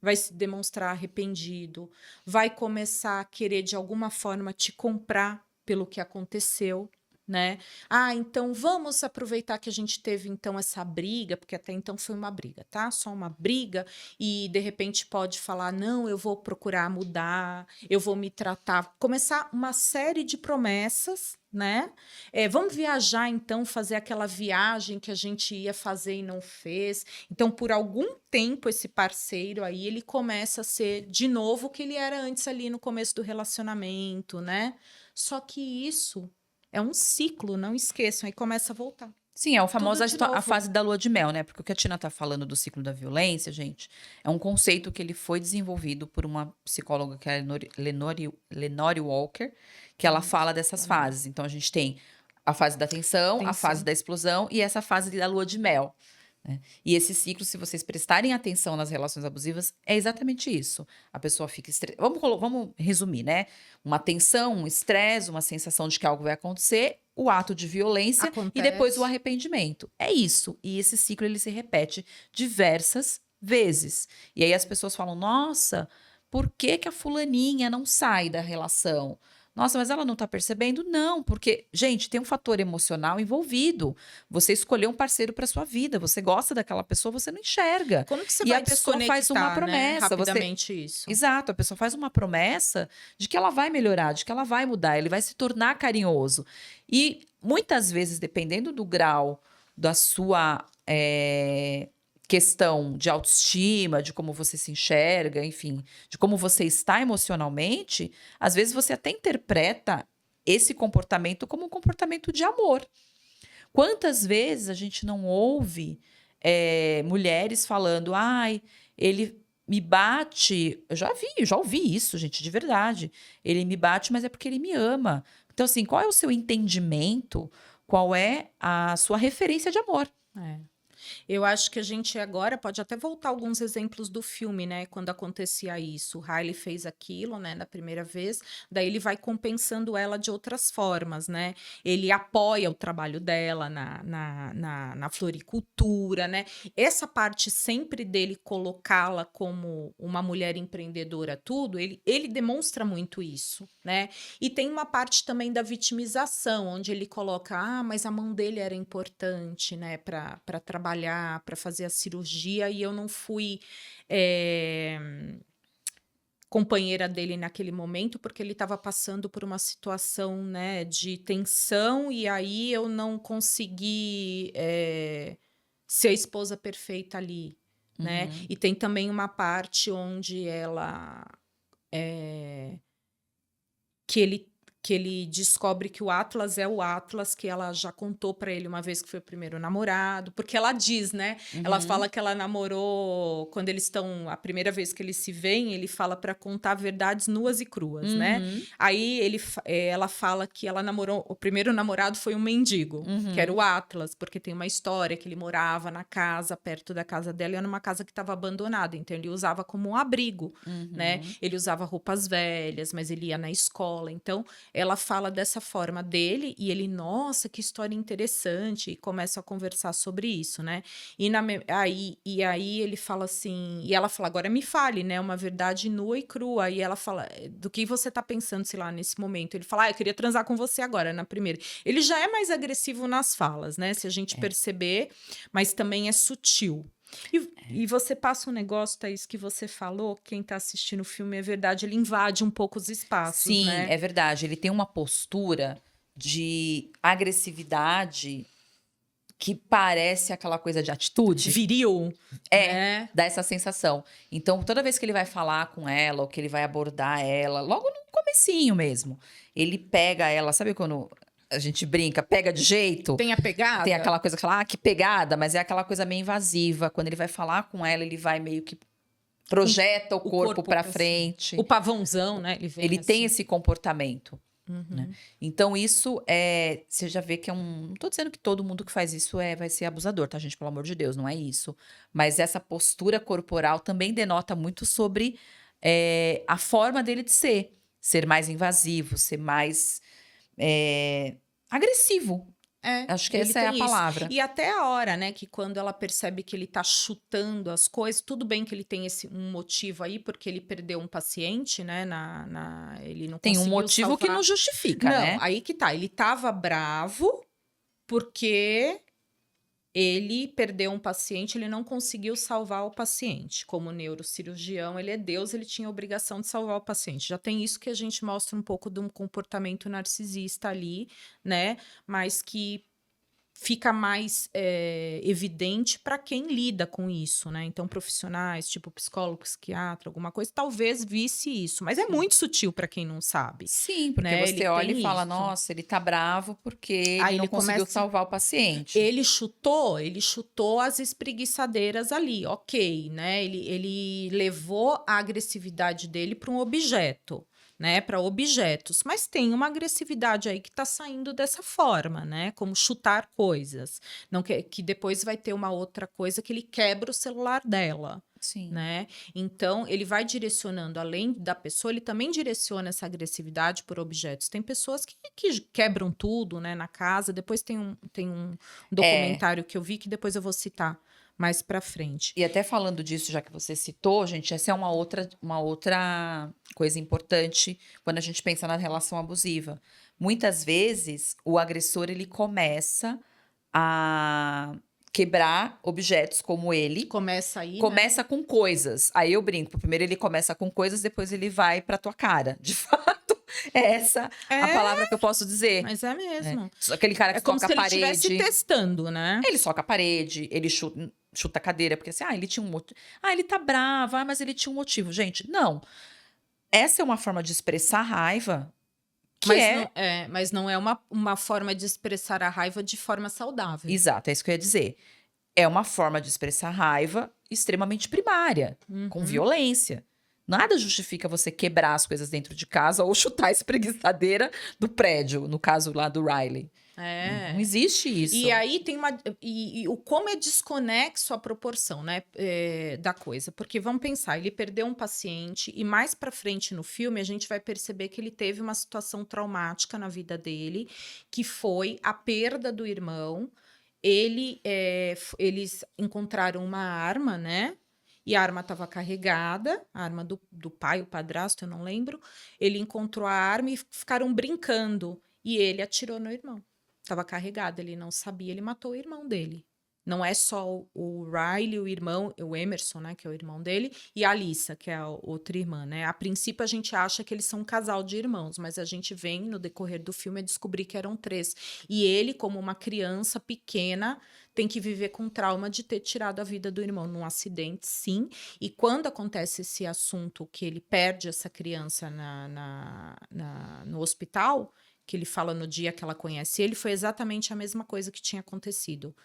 vai se demonstrar arrependido, vai começar a querer de alguma forma te comprar, pelo que aconteceu, né? Ah, então vamos aproveitar que a gente teve então essa briga, porque até então foi uma briga, tá? Só uma briga, e de repente pode falar: não, eu vou procurar mudar, eu vou me tratar, começar uma série de promessas, né? Vamos viajar então, fazer aquela viagem que a gente ia fazer e não fez. Então, por algum tempo, esse parceiro aí, ele começa a ser de novo o que ele era antes ali no começo do relacionamento, né? Só que isso é um ciclo, não esqueçam, aí começa a voltar. Sim, é o famoso Tudo de a novo. fase da lua de mel, né? Porque o que a Tina tá falando do ciclo da violência, gente, é um conceito que ele foi desenvolvido por uma psicóloga que é a Lenore Walker, que ela fala dessas fases. Então, a gente tem a fase da tensão, a fase da explosão e essa fase da lua de mel, né? E esse ciclo, se vocês prestarem atenção nas relações abusivas, é exatamente isso. A pessoa fica vamos resumir, né? Uma tensão, um estresse, uma sensação de que algo vai acontecer, o ato de violência e depois o arrependimento. É isso. E esse ciclo ele se repete diversas vezes. E aí as pessoas falam: nossa, por que que a fulaninha não sai da relação? Nossa, mas ela não tá percebendo? Não, porque, gente, tem um fator emocional envolvido. Você escolheu um parceiro para sua vida, você gosta daquela pessoa, você não enxerga. Como que você E vai a pessoa faz uma desconectar, né, promessa, rapidamente isso? Exato, a pessoa faz uma promessa de que ela vai melhorar, de que ela vai mudar, ele vai se tornar carinhoso. E muitas vezes, dependendo do grau da sua questão de autoestima, de como você se enxerga, enfim, de como você está emocionalmente, às vezes você até interpreta esse comportamento como um comportamento de amor. Quantas vezes a gente não ouve mulheres falando: ai, ele me bate. Eu já ouvi isso, gente, de verdade. Ele me bate, mas é porque ele me ama. Então, assim, qual é o seu entendimento? Qual é a sua referência de amor? Eu acho que a gente agora pode até voltar alguns exemplos do filme, né? Quando acontecia isso, o Riley fez aquilo, né? Na primeira vez, daí ele vai compensando ela de outras formas, né? Ele apoia o trabalho dela na floricultura, né? Essa parte sempre dele colocá-la como uma mulher empreendedora, tudo, ele demonstra muito isso, né? E tem uma parte também da vitimização, onde ele coloca: ah, mas a mão dele era importante, né? Para trabalhar, para fazer a cirurgia, e eu não fui companheira dele naquele momento porque ele estava passando por uma situação, né, de tensão, e aí eu não consegui ser a esposa perfeita ali, né? E tem também uma parte onde ela que ele descobre que o Atlas é o Atlas, que ela já contou pra ele uma vez que foi o primeiro namorado, porque ela diz, né? Ela fala que ela namorou quando eles estão, a primeira vez que eles se veem, ele fala pra contar verdades nuas e cruas, né? Aí ela fala que ela namorou, o primeiro namorado foi um mendigo, que era o Atlas, porque tem uma história que ele morava na casa, perto da casa dela, e era uma casa que estava abandonada, então ele usava como um abrigo, né? Ele usava roupas velhas, mas ele ia na escola, então ela fala dessa forma dele, e ele: nossa, que história interessante, e começa a conversar sobre isso, né? E aí ele fala assim, e ela fala: agora me fale, né? Uma verdade nua e crua. E ela fala: do que você tá pensando, sei lá, nesse momento? Ele fala: ah, eu queria transar com você agora, na primeira. Ele já é mais agressivo nas falas, né? Se a gente perceber, mas também é sutil. E você passa um negócio, Thaís, que você falou, quem tá assistindo o filme, é verdade, ele invade um pouco os espaços, Sim, né? é verdade. Ele tem uma postura de agressividade que parece aquela coisa de atitude. Viril. né? Dá essa sensação. Então, toda vez que ele vai falar com ela, ou que ele vai abordar ela, logo no comecinho mesmo, ele pega ela, sabe quando a gente brinca, pega de jeito? Tem a pegada? Tem aquela coisa que fala: ah, que pegada, mas é aquela coisa meio invasiva. Quando ele vai falar com ela, ele vai meio que projeta o corpo pra frente. O pavãozão, né? Ele assim. tem esse comportamento. Né? Então, isso você já vê que é um. Não tô dizendo que todo mundo que faz isso vai ser abusador, tá, gente? Pelo amor de Deus, não é isso. Mas essa postura corporal também denota muito sobre a forma dele de ser. Ser mais invasivo, ser mais agressivo. Acho que ele essa é a tem isso. palavra. E até a hora, né, que quando ela percebe que ele tá chutando as coisas, tudo bem que ele tem um motivo aí, porque ele perdeu um paciente, né, ele não Tem um conseguiu motivo que salvar. não justifica, Não, né? aí que tá, ele tava bravo porque ele perdeu um paciente, ele não conseguiu salvar o paciente. Como neurocirurgião, ele é Deus, ele tinha a obrigação de salvar o paciente. Já tem isso que a gente mostra um pouco de um comportamento narcisista ali, né? Mas que fica mais evidente para quem lida com isso, né? Então, profissionais, tipo psicólogo, psiquiatra, alguma coisa, talvez visse isso. Mas é muito sutil para quem não sabe, Sim, porque né? Ele você olha e tem fala, isso. nossa, ele tá bravo porque ele Aí não ele conseguiu começa. salvar o paciente. Ele chutou as espreguiçadeiras ali, ok, né? Ele levou a agressividade dele para um objeto, né? Para objetos, mas tem uma agressividade aí que está saindo dessa forma, né? Como chutar coisas, não que depois vai ter uma outra coisa que ele quebra o celular dela. Sim. Né? Então, ele vai direcionando, além da pessoa, ele também direciona essa agressividade por objetos. Tem pessoas que quebram tudo, né, na casa. Depois tem um documentário que eu vi que depois eu vou citar mais pra frente. E até falando disso, já que você citou, gente, essa é uma outra coisa importante quando a gente pensa na relação abusiva. Muitas vezes, o agressor, ele começa a quebrar objetos como ele. Começa aí, né? Começa com coisas. Aí eu brinco. Primeiro ele começa com coisas, depois ele vai pra tua cara. De fato, é essa a palavra que eu posso dizer. Mas é mesmo. Aquele cara que É como soca se a ele estivesse parede. testando, né? Ele soca a parede, ele chuta a cadeira, porque assim, ele tinha um motivo. Ele tá bravo, mas ele tinha um motivo. Gente, não. Essa é uma forma de expressar raiva que Mas não é uma forma de expressar a raiva de forma saudável. Exato, é isso que eu ia dizer. É uma forma de expressar raiva extremamente primária, com violência. Nada justifica você quebrar as coisas dentro de casa ou chutar a espreguiçadeira do prédio, no caso lá do Riley. Não existe isso. E aí tem como é desconexo a proporção, né, da coisa. Porque vamos pensar, ele perdeu um paciente e mais pra frente no filme a gente vai perceber que ele teve uma situação traumática na vida dele, que foi a perda do irmão. Eles encontraram uma arma, né? E a arma estava carregada, a arma do pai, o padrasto, eu não lembro. Ele encontrou a arma e ficaram brincando. E ele atirou no irmão. Estava carregado, ele não sabia, ele matou o irmão dele. Não é só o Riley, o irmão, o Emerson, né, que é o irmão dele, e a Alissa, que é a outra irmã, né? A princípio a gente acha que eles são um casal de irmãos, mas a gente vem no decorrer do filme a descobrir que eram 3. E ele, como uma criança pequena, tem que viver com trauma de ter tirado a vida do irmão num acidente, sim. E quando acontece esse assunto que ele perde essa criança no hospital, que ele fala no dia que ela conhece ele, foi exatamente a mesma coisa que tinha acontecido.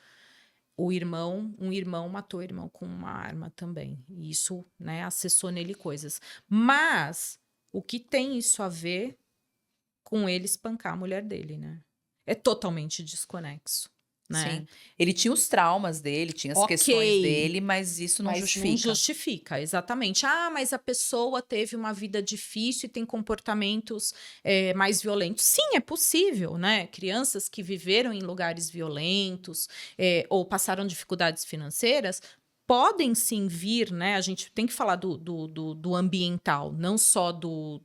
Um irmão matou o irmão com uma arma também. E isso, né, acessou nele coisas. Mas o que tem isso a ver com ele espancar a mulher dele, né? É totalmente desconexo, né? Sim. Ele tinha os traumas dele, tinha as questões dele, mas isso não justifica. Não justifica, exatamente. Mas a pessoa teve uma vida difícil e tem comportamentos mais violentos. Sim, é possível, né? Crianças que viveram em lugares violentos ou passaram dificuldades financeiras podem sim vir, né? A gente tem que falar do ambiental, não só do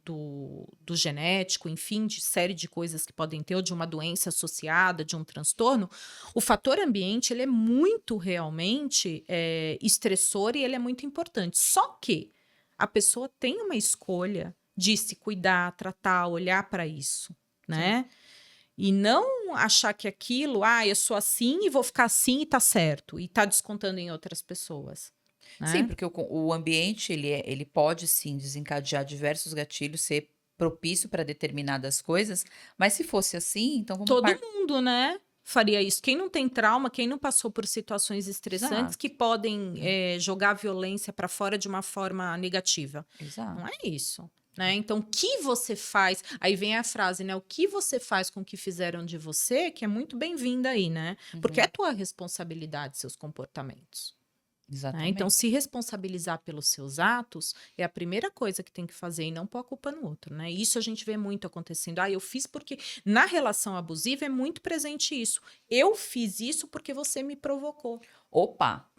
genético, enfim, de série de coisas que podem ter, ou de uma doença associada, de um transtorno. O fator ambiente, ele é muito realmente estressor e ele é muito importante. Só que a pessoa tem uma escolha de se cuidar, tratar, olhar para isso, né? Sim. E não achar que aquilo, eu sou assim e vou ficar assim e tá certo. E tá descontando em outras pessoas. Né? Sim, porque o ambiente, ele pode sim desencadear diversos gatilhos, ser propício para determinadas coisas, mas se fosse assim, então vamos... Todo mundo, né? Faria isso. Quem não tem trauma, quem não passou por situações estressantes, Exato. Que podem jogar a violência para fora de uma forma negativa. Exato. Não é isso. Né? Então, o que você faz? Aí vem a frase, né? O que você faz com o que fizeram de você, que é muito bem-vinda aí, né? Porque é tua responsabilidade, seus comportamentos. né? Então, Exatamente. se responsabilizar pelos seus atos é a primeira coisa que tem que fazer e não pôr a culpa no outro, né? Isso a gente vê muito acontecendo. Ah, eu fiz porque. Na relação abusiva é muito presente isso. Eu fiz isso porque você me provocou. Opa,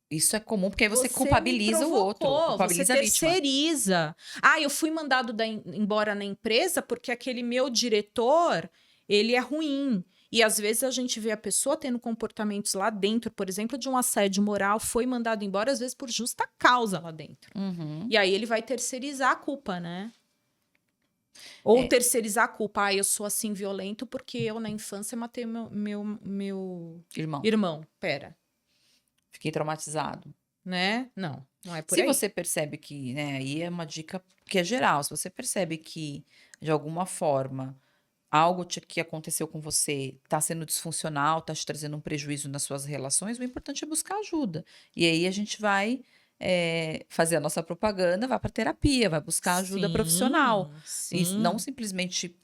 isso é comum porque aí você Você me culpabiliza o outro, provocou, você culpabiliza a vítima. terceiriza. Ah, eu fui mandado embora na empresa porque aquele meu diretor, ele é ruim. E às vezes a gente vê a pessoa tendo comportamentos lá dentro, por exemplo, de um assédio moral, foi mandado embora, às vezes por justa causa lá dentro. Uhum. E aí ele vai terceirizar a culpa, né? Ou É, terceirizar a culpa. Ah, eu sou assim violento porque eu na infância matei meu irmão, irmão. Pera, fiquei traumatizado. né? Não, não é por Se aí. você percebe que, né, aí é uma dica que é geral, se você percebe que, de alguma forma, algo que aconteceu com você está sendo disfuncional, está te trazendo um prejuízo nas suas relações, o importante é buscar ajuda. E aí a gente vai fazer a nossa propaganda, vai para terapia, vai buscar ajuda profissional. Sim, E não sim. simplesmente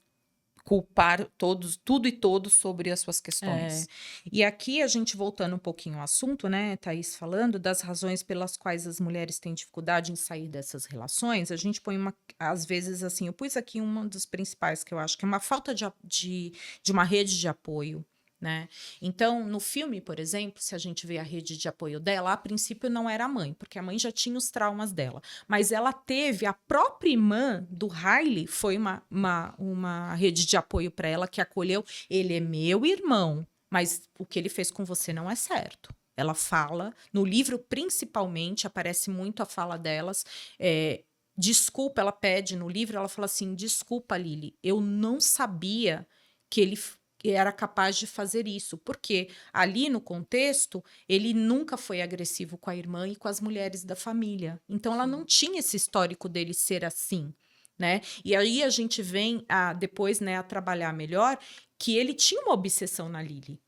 culpar todos, tudo e todos sobre as suas É. questões. E aqui a gente voltando um pouquinho ao assunto, né, Thaís, falando das razões pelas quais as mulheres têm dificuldade em sair dessas relações, a gente põe às vezes assim, eu pus aqui uma dos principais que eu acho que é uma falta de uma rede de apoio. Né? Então, no filme, por exemplo, se a gente vê a rede de apoio dela, a princípio não era a mãe, porque a mãe já tinha os traumas dela. Mas ela teve, a própria irmã do Riley foi uma rede de apoio para ela que acolheu. Ele é meu irmão, mas o que ele fez com você não é certo. Ela fala, no livro principalmente, aparece muito a fala delas. Desculpa, ela pede no livro, ela fala assim: desculpa, Lily, eu não sabia que ele era capaz de fazer isso, porque ali no contexto ele nunca foi agressivo com a irmã e com as mulheres da família. Então ela não tinha esse histórico dele ser assim, né? E aí a gente vem depois, né, a trabalhar melhor que ele tinha uma obsessão na Lily.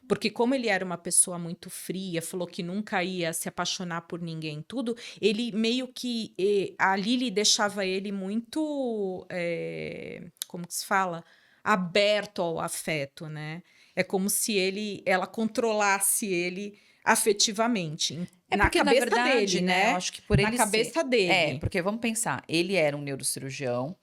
Porque como ele era uma pessoa muito fria, falou que nunca ia se apaixonar por ninguém, tudo, ele meio que a Lily deixava ele muito, como que se fala? Aberto ao afeto, né? É como se ela controlasse ele afetivamente, É na porque, na cabeça verdade, dele, né, eu né? acho que por Na ele ser. cabeça dele. Porque vamos pensar, ele era um neurocirurgião,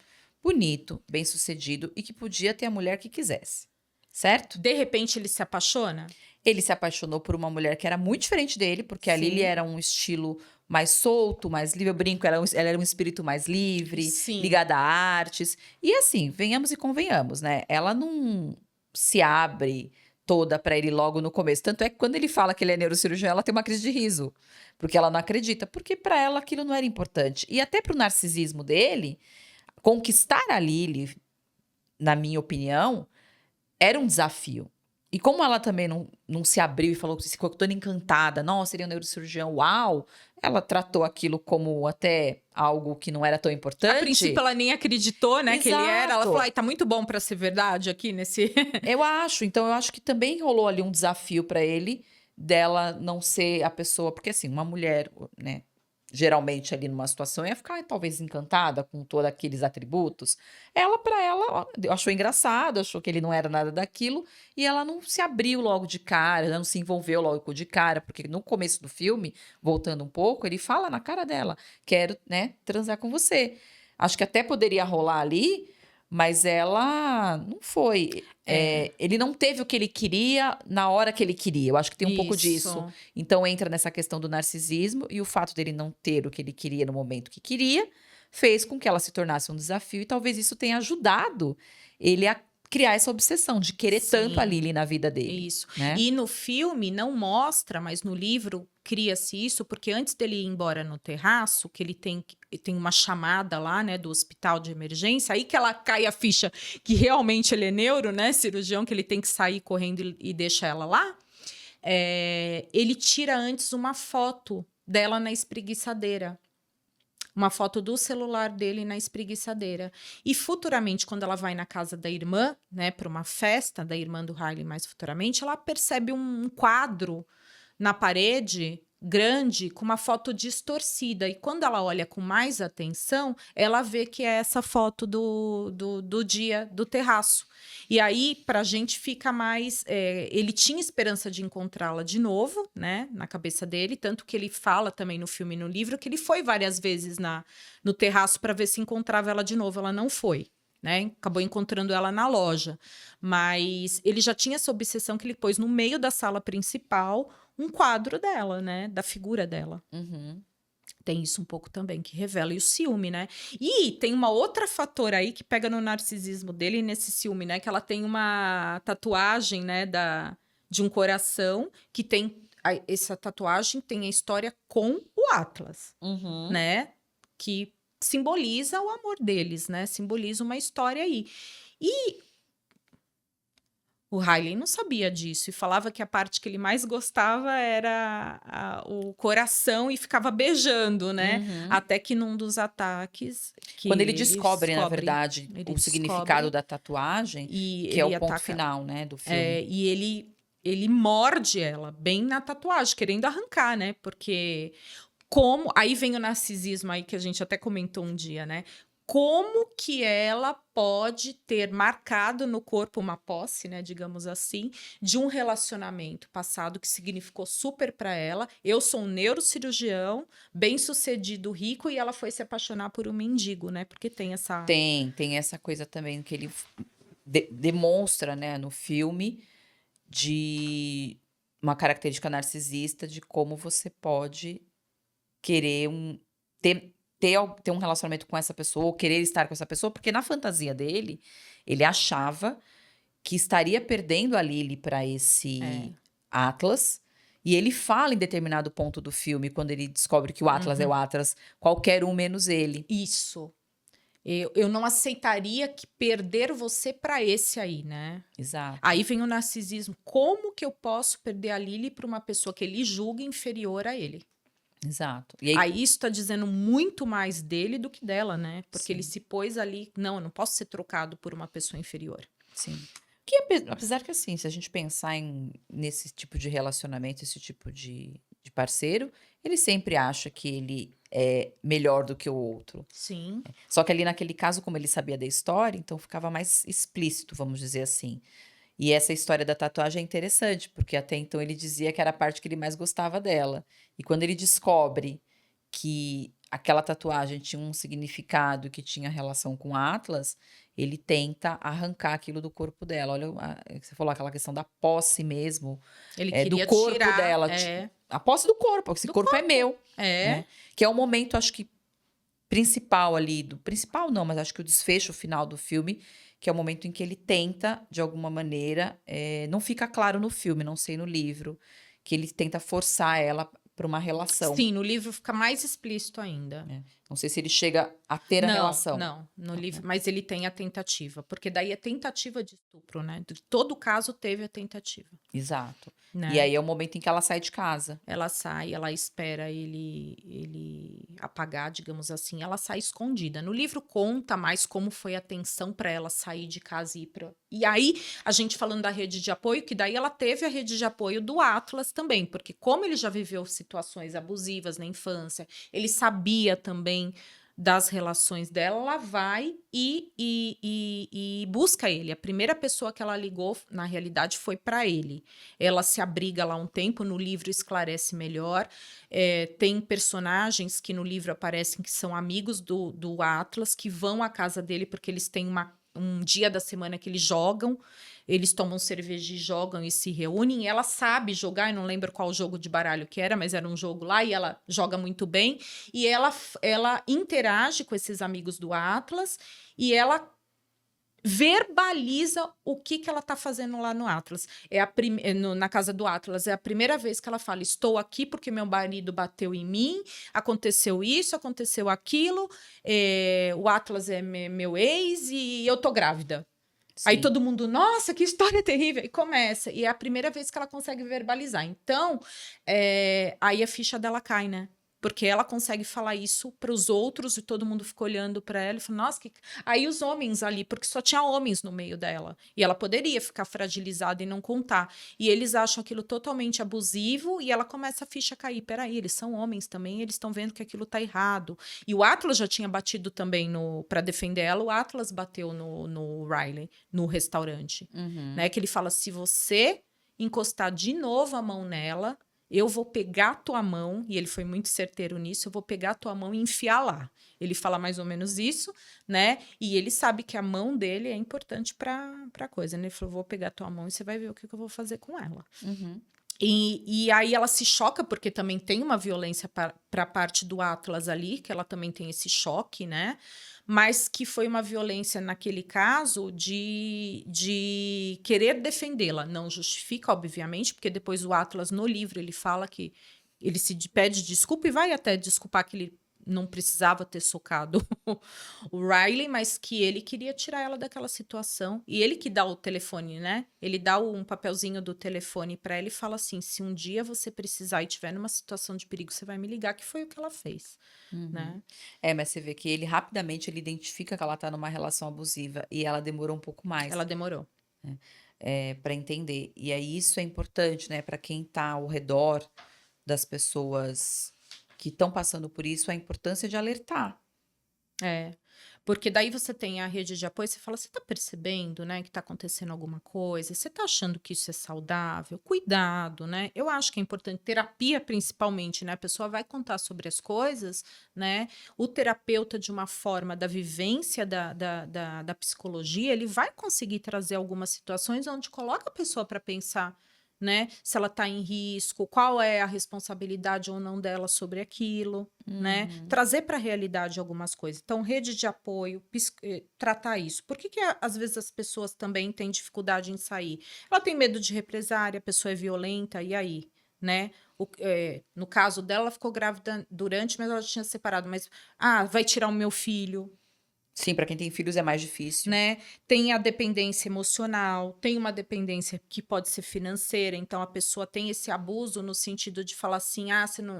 bonito, bem-sucedido e que podia ter a mulher que quisesse, certo? De repente ele se apaixona? Ele se apaixonou por uma mulher que era muito diferente dele, porque a Lily Sim, era um estilo mais solto, mais livre. Eu brinco, ela era um espírito mais livre, sim. ligada a artes. E assim, venhamos e convenhamos, né? Ela não se abre toda para ele logo no começo. Tanto é que quando ele fala que ele é neurocirurgião, ela tem uma crise de riso, porque ela não acredita, porque para ela aquilo não era importante. E até pro narcisismo dele, conquistar a Lily, na minha opinião, era um desafio. E como ela também não se abriu e falou, se ficou toda encantada, nossa, seria um neurocirurgião, uau, ela tratou aquilo como até algo que não era tão A princípio, importante. ela nem acreditou, né, que ele era. Ela falou: Exato, ai, tá muito bom pra ser verdade aqui nesse. eu acho. Então, eu acho que também rolou ali um desafio para ele dela não ser a pessoa, porque assim, uma mulher, né, geralmente ali numa situação ia ficar talvez encantada com todos aqueles atributos. Ela, para ela, ó, achou engraçado, achou que ele não era nada daquilo e ela não se abriu logo de cara, ela não se envolveu logo de cara, porque no começo do filme, voltando um pouco, ele fala na cara dela: quero, né, transar com você. Acho que até poderia rolar ali, mas ela não foi. É, Ele não teve o que ele queria na hora que ele queria. Eu acho que tem um pouco disso. isso. Então entra nessa questão do narcisismo e o fato dele não ter o que ele queria no momento que queria fez com que ela se tornasse um desafio e talvez isso tenha ajudado ele a criar essa obsessão de querer tanto a Sim. Lily na vida dele, Isso. né? E no filme não mostra, mas no livro cria-se isso, porque antes dele ir embora no terraço, que ele tem uma chamada lá, né, do hospital de emergência, aí que ela cai a ficha que realmente ele é neuro, né, cirurgião, que ele tem que sair correndo e deixa ela lá. Ele tira antes uma foto dela na espreguiçadeira. Uma foto do celular dele na espreguiçadeira. E futuramente, quando ela vai na casa da irmã, né, para uma festa da irmã do Riley, mais futuramente, ela percebe um quadro na parede grande com uma foto distorcida. E quando ela olha com mais atenção, ela vê que é essa foto do dia do terraço. E aí, pra gente, fica mais... ele tinha esperança de encontrá-la de novo, né? Na cabeça dele. Tanto que ele fala também no filme e no livro que ele foi várias vezes no terraço para ver se encontrava ela de novo. Ela não foi. Né? Acabou encontrando ela na loja. Mas ele já tinha essa obsessão que ele pôs no meio da sala principal um quadro dela, né? Da figura dela. Uhum. Tem isso um pouco também, que revela. E o ciúme, né? E tem uma outra fator aí que pega no narcisismo dele e nesse ciúme, né? Que ela tem uma tatuagem, né? De um coração que tem... Essa tatuagem tem a história com o Atlas, Uhum. né? Que simboliza o amor deles, né? Simboliza uma história aí. E o Riley não sabia disso e falava que a parte que ele mais gostava era o coração e ficava beijando, né? Uhum. Até que num dos ataques... que Quando ele descobre, na verdade, ele o significado da tatuagem, e que é o ele ponto ataca... final, né, do filme. e ele morde ela bem na tatuagem, querendo arrancar, né? Porque aí vem o narcisismo aí que a gente até comentou um dia, né? Como que ela pode ter marcado no corpo uma posse, né, digamos assim, de um relacionamento passado que significou super para ela. Eu sou um neurocirurgião, bem-sucedido, rico, e ela foi se apaixonar por um mendigo, né? Porque tem essa... Tem essa coisa também que ele demonstra, né, no filme, de uma característica narcisista de como você pode querer ter um relacionamento com essa pessoa, ou querer estar com essa pessoa, porque na fantasia dele, ele achava que estaria perdendo a Lily para esse Atlas. E ele fala em determinado ponto do filme, quando ele descobre que o Atlas é o Atlas, qualquer um menos ele. Isso. Eu não aceitaria perder você para esse aí, né? Exato. Aí vem o narcisismo. Como que eu posso perder a Lily para uma pessoa que ele julga inferior a ele? Exato. E aí isso está dizendo muito mais dele do que dela, né? Porque Sim. ele se pôs ali... Não, eu não posso ser trocado por uma pessoa inferior. Sim. Que apesar que, assim, se a gente pensar nesse tipo de relacionamento, esse tipo de parceiro, ele sempre acha que ele é melhor do que o outro. Sim. Só que ali naquele caso, como ele sabia da história, então ficava mais explícito, vamos dizer assim. E essa história da tatuagem é interessante, porque até então ele dizia que era a parte que ele mais gostava dela. E quando ele descobre que aquela tatuagem tinha um significado que tinha relação com Atlas, ele tenta arrancar aquilo do corpo dela. Olha, você falou aquela questão da posse mesmo, Ele queria do corpo tirar, dela. A posse do corpo, esse Do corpo é meu. É. Né? Que é o momento, acho que, principal ali, principal não, mas acho que o desfecho final do filme, que é o momento em que ele tenta, de alguma maneira, não fica claro no filme, não sei no livro, que ele tenta forçar ela para uma relação. Sim, no livro fica mais explícito ainda. Não sei se ele chega a ter a relação. Não, no livro, mas ele tem a tentativa, porque daí é tentativa de estupro, né? De todo caso teve a tentativa. Exato. Né? E aí é o momento em que ela sai de casa. Ela sai, ela espera ele apagar, digamos assim, ela sai escondida. No livro conta mais como foi a tensão para ela sair de casa e ir pra... E aí, a gente falando da rede de apoio, que daí ela teve a rede de apoio do Atlas também, porque como ele já viveu situações abusivas na infância, ele sabia também das relações dela, ela vai e busca ele. A primeira pessoa que ela ligou, na realidade, foi para ele. Ela se abriga lá um tempo, no livro esclarece melhor. Tem personagens que no livro aparecem que são amigos do Atlas, que vão à casa dele porque eles têm um dia da semana que eles jogam, eles tomam cerveja e jogam e se reúnem, e ela sabe jogar, eu não lembro qual jogo de baralho que era, mas era um jogo lá, e ela joga muito bem, e ela interage com esses amigos do Atlas, e ela verbaliza o que ela tá fazendo lá no Atlas. Na casa do Atlas, é a primeira vez que ela fala, estou aqui porque meu marido bateu em mim, aconteceu isso, aconteceu aquilo, o Atlas é meu ex e eu tô grávida. Sim. Aí todo mundo, nossa, que história terrível, e começa, e é a primeira vez que ela consegue verbalizar. Então, aí a ficha dela cai, né? porque ela consegue falar isso para os outros e todo mundo fica olhando para ela e fala, nossa, aí os homens ali, porque só tinha homens no meio dela, e ela poderia ficar fragilizada e não contar. E eles acham aquilo totalmente abusivo e ela começa a ficha cair. Peraí, eles são homens também, eles estão vendo que aquilo tá errado. E o Atlas já tinha batido também para defender ela, o Atlas bateu no Riley, no restaurante, né? Que ele fala, se você encostar de novo a mão nela, eu vou pegar a tua mão, e ele foi muito certeiro nisso, eu vou pegar a tua mão e enfiar lá. Ele fala mais ou menos isso, né? E ele sabe que a mão dele é importante para coisa, né? Ele falou, vou pegar a tua mão e você vai ver o que eu vou fazer com ela. E aí ela se choca, porque também tem uma violência para a parte do Atlas ali, que ela também tem esse choque, né? Mas que foi uma violência, naquele caso, de querer defendê-la. Não justifica, obviamente, porque depois o Atlas, no livro, ele fala que ele se pede desculpa e vai até desculpar que ele não precisava ter socado o Riley, mas que ele queria tirar ela daquela situação. E ele que dá o telefone, né? Ele dá um papelzinho do telefone para ela e fala assim, se um dia você precisar e estiver numa situação de perigo, você vai me ligar, que foi o que ela fez, né? Mas você vê que ele rapidamente ele identifica que ela tá numa relação abusiva e ela demorou um pouco mais, Ela demorou. para entender. E aí isso é importante, né, para quem tá ao redor das pessoas que estão passando por isso, a importância de alertar. É, porque daí você tem a rede de apoio, você fala, você tá percebendo, né, que tá acontecendo alguma coisa? Você tá achando que isso é saudável? Cuidado, né? Eu acho que é importante, terapia principalmente, né? A pessoa vai contar sobre as coisas, né? O terapeuta, de uma forma da vivência da psicologia, ele vai conseguir trazer algumas situações onde coloca a pessoa para pensar, né? Se ela está em risco, qual é a responsabilidade ou não dela sobre aquilo, né? Trazer para a realidade algumas coisas. Então, rede de apoio, tratar isso. Por que às vezes as pessoas também têm dificuldade em sair? Ela tem medo de represária, a pessoa é violenta, e aí? Né? No caso dela, ela ficou grávida durante, mas ela tinha separado. Mas, vai tirar o meu filho, Sim, para quem tem filhos é mais difícil. né? Tem a dependência emocional, tem uma dependência que pode ser financeira, então a pessoa tem esse abuso no sentido de falar assim, você não,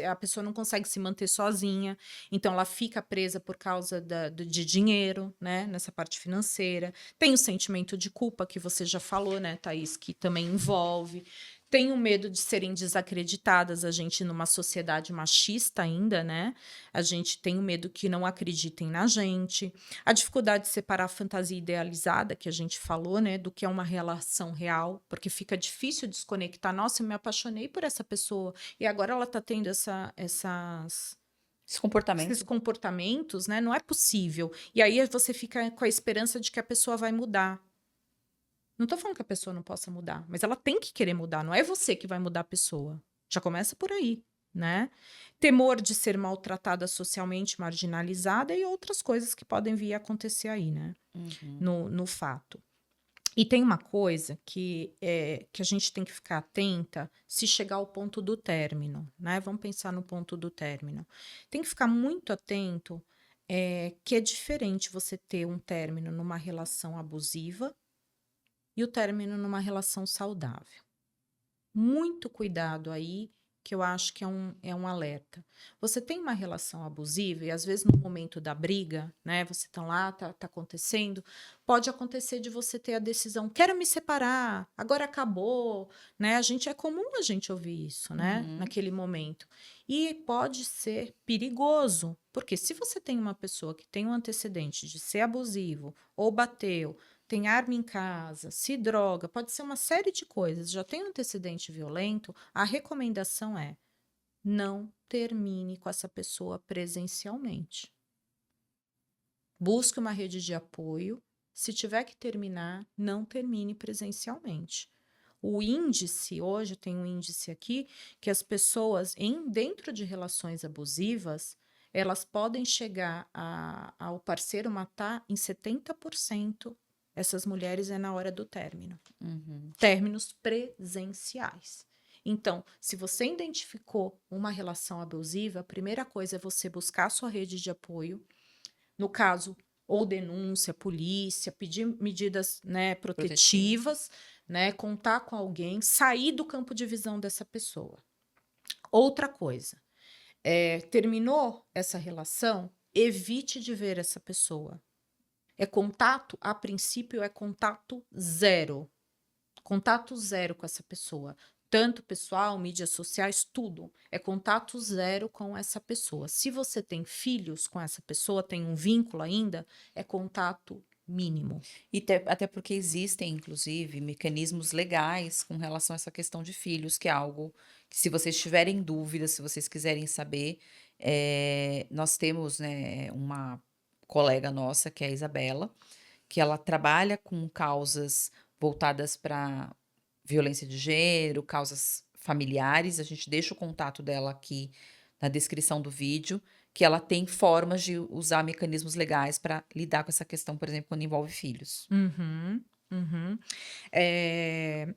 a pessoa não consegue se manter sozinha, então ela fica presa por causa de dinheiro, né? Nessa parte financeira. Tem o sentimento de culpa que você já falou, né, Thaís, que também envolve. Tem o medo de serem desacreditadas, a gente numa sociedade machista ainda, né? A gente tem o medo que não acreditem na gente. A dificuldade de separar a fantasia idealizada, que a gente falou, né, do que é uma relação real, porque fica difícil desconectar. Nossa, eu me apaixonei por essa pessoa e agora ela está tendo Esse esses comportamento. comportamentos, né? Não é possível. E aí você fica com a esperança de que a pessoa vai mudar. Não estou falando que a pessoa não possa mudar, mas ela tem que querer mudar. Não é você que vai mudar a pessoa. Já começa por aí, né? Temor de ser maltratada socialmente, marginalizada e outras coisas que podem vir a acontecer aí, né? No fato. E tem uma coisa que a gente tem que ficar atenta se chegar ao ponto do término, né? Vamos pensar no ponto do término. Tem que ficar muito atento que é diferente você ter um término numa relação abusiva e o término numa relação saudável. Muito cuidado aí, que eu acho que é um alerta. Você tem uma relação abusiva e às vezes no momento da briga, né, você tá lá, tá acontecendo, pode acontecer de você ter a decisão, quero me separar, agora acabou, né? É comum a gente ouvir isso, né, naquele momento. E pode ser perigoso, porque se você tem uma pessoa que tem um antecedente de ser abusivo ou bateu, tem arma em casa, se droga, pode ser uma série de coisas, já tem um antecedente violento, a recomendação é não termine com essa pessoa presencialmente. Busque uma rede de apoio. Se tiver que terminar, não termine presencialmente. O índice, hoje tem um índice aqui, que as pessoas dentro de relações abusivas, elas podem chegar ao parceiro matar em 70%. Essas mulheres é na hora do término. Términos presenciais. Então, se você identificou uma relação abusiva, a primeira coisa é você buscar a sua rede de apoio. No caso, ou denúncia, polícia, pedir medidas, né, protetivas, né, contar com alguém, sair do campo de visão dessa pessoa. Outra coisa, Terminou essa relação, evite de ver essa pessoa. É contato, a princípio, é contato zero. Contato zero com essa pessoa. Tanto pessoal, mídias sociais, tudo. É contato zero com essa pessoa. Se você tem filhos com essa pessoa, tem um vínculo ainda, é contato mínimo. E até porque existem, inclusive, mecanismos legais com relação a essa questão de filhos, que é algo que, se vocês tiverem dúvidas, se vocês quiserem saber, nós temos, né, uma colega nossa, que é a Isabela, que ela trabalha com causas voltadas para violência de gênero, causas familiares. A gente deixa o contato dela aqui na descrição do vídeo, que ela tem formas de usar mecanismos legais para lidar com essa questão, por exemplo, quando envolve filhos. Uhum, uhum.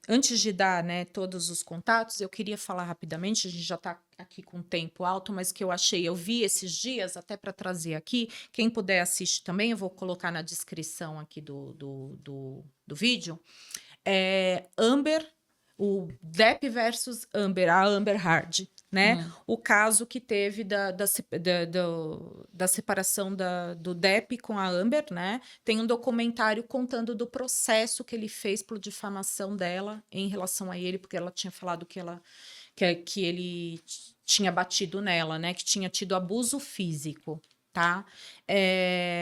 Antes de dar, né, todos os contatos, eu queria falar rapidamente, a gente já está aqui com o tempo alto, mas que eu vi esses dias, até para trazer aqui, quem puder assistir também, eu vou colocar na descrição aqui do vídeo, Amber, o Depp versus Amber, a Amber Heard, né? O caso que teve da separação do Depp com a Amber, né? Tem um documentário contando do processo que ele fez por difamação dela em relação a ele, porque ela tinha falado que ele tinha batido nela, né? Que tinha tido abuso físico. Tá?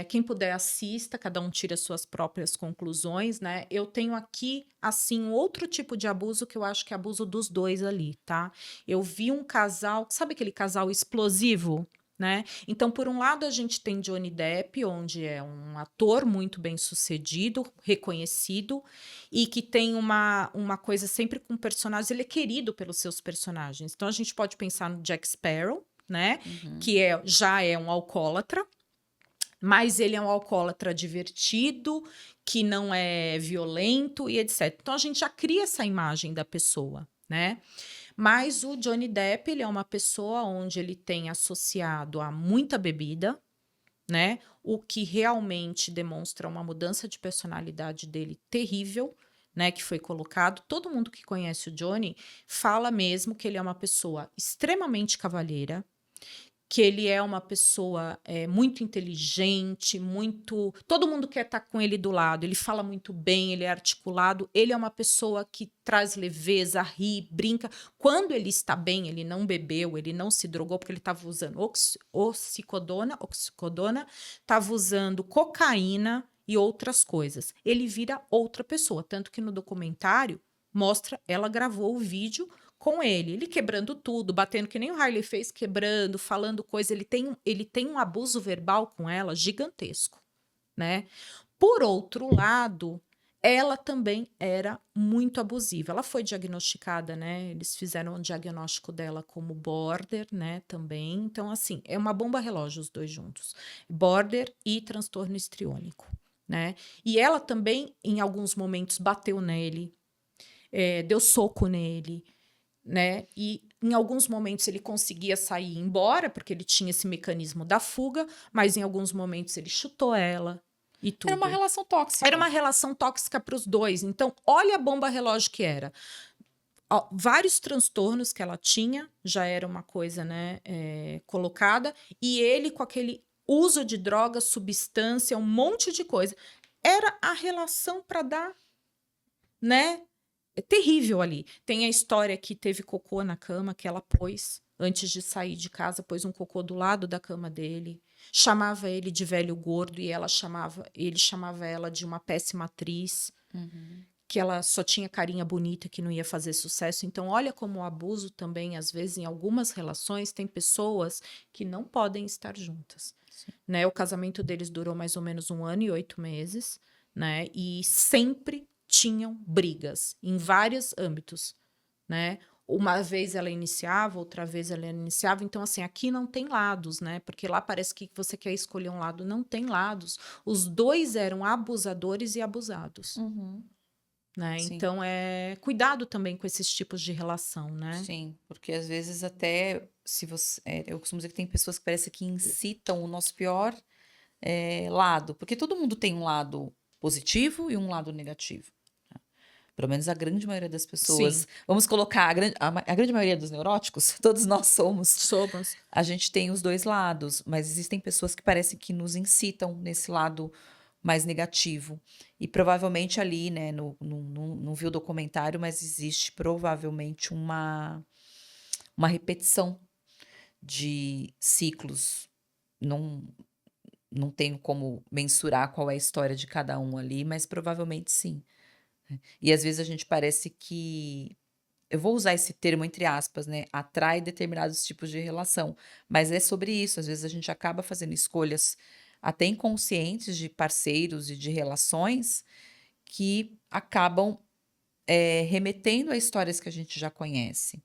Quem puder assista, cada um tira suas próprias conclusões, né? Eu tenho aqui, assim, um outro tipo de abuso que eu acho que é abuso dos dois ali, tá? Eu vi um casal, sabe aquele casal explosivo? Né? Então, por um lado, a gente tem Johnny Depp, onde é um ator muito bem sucedido, reconhecido, e que tem uma coisa sempre com personagens, ele é querido pelos seus personagens. Então, a gente pode pensar no Jack Sparrow, né? Que já é um alcoólatra, mas ele é um alcoólatra divertido, que não é violento e etc. Então a gente já cria essa imagem da pessoa, né? Mas o Johnny Depp, ele é uma pessoa onde ele tem associado a muita bebida, né? O que realmente demonstra uma mudança de personalidade dele terrível, né, que foi colocado. Todo mundo que conhece o Johnny fala mesmo que ele é uma pessoa extremamente cavalheira, que ele é uma pessoa muito inteligente, muito. Todo mundo quer estar com ele do lado. Ele fala muito bem, ele é articulado. Ele é uma pessoa que traz leveza, ri, brinca. Quando ele está bem, ele não bebeu, ele não se drogou, porque ele estava usando oxicodona, estava usando cocaína e outras coisas. Ele vira outra pessoa. Tanto que no documentário mostra, ela gravou o vídeo com ele quebrando tudo, batendo que nem o Harley fez, quebrando, falando coisa. Ele tem um abuso verbal com ela gigantesco, né? Por outro lado, ela também era muito abusiva. Ela foi diagnosticada, né? Eles fizeram um diagnóstico dela como border, né? Também. Então, assim, é uma bomba relógio os dois juntos. Border e transtorno histriônico, né? E ela também, em alguns momentos, bateu nele, deu soco nele, né? E em alguns momentos ele conseguia sair e ir embora, porque ele tinha esse mecanismo da fuga, mas em alguns momentos ele chutou ela e tudo. Era uma relação tóxica. Era uma relação tóxica para os dois. Então, olha a bomba relógio que era. Ó, vários transtornos que ela tinha, já era uma coisa, né, colocada, e ele com aquele uso de droga, substância, um monte de coisa. Era a relação para dar, né? É terrível ali. Tem a história que teve cocô na cama que ela pôs antes de sair de casa, pôs um cocô do lado da cama dele, chamava ele de velho gordo e ele chamava ela de uma péssima atriz, que ela só tinha carinha bonita, que não ia fazer sucesso. Então, olha como o abuso também, às vezes, em algumas relações, tem pessoas que não podem estar juntas. Né? O casamento deles durou mais ou menos 1 ano e 8 meses, né? E sempre tinham brigas em vários âmbitos, né? Uma vez ela iniciava, outra vez ela iniciava. Então, assim, aqui não tem lados, né? Porque lá parece que você quer escolher um lado, não tem lados. Os dois eram abusadores e abusados, né? Sim. Então, cuidado também com esses tipos de relação, né? Sim, porque às vezes até se você, eu costumo dizer que tem pessoas que parece que incitam o nosso pior lado, porque todo mundo tem um lado positivo e um lado negativo. Pelo menos a grande maioria das Sim, pessoas. Vamos colocar a grande maioria dos neuróticos, todos nós somos. somos. A gente tem os dois lados, mas existem pessoas que parecem que nos incitam nesse lado mais negativo. E provavelmente ali, né, não vi o documentário, mas existe provavelmente uma repetição de ciclos. Não, não tenho como mensurar qual é a história de cada um ali, mas provavelmente sim. E às vezes a gente parece que, eu vou usar esse termo entre aspas, né, atrai determinados tipos de relação, mas é sobre isso, às vezes a gente acaba fazendo escolhas até inconscientes de parceiros e de relações que acabam remetendo a histórias que a gente já conhece,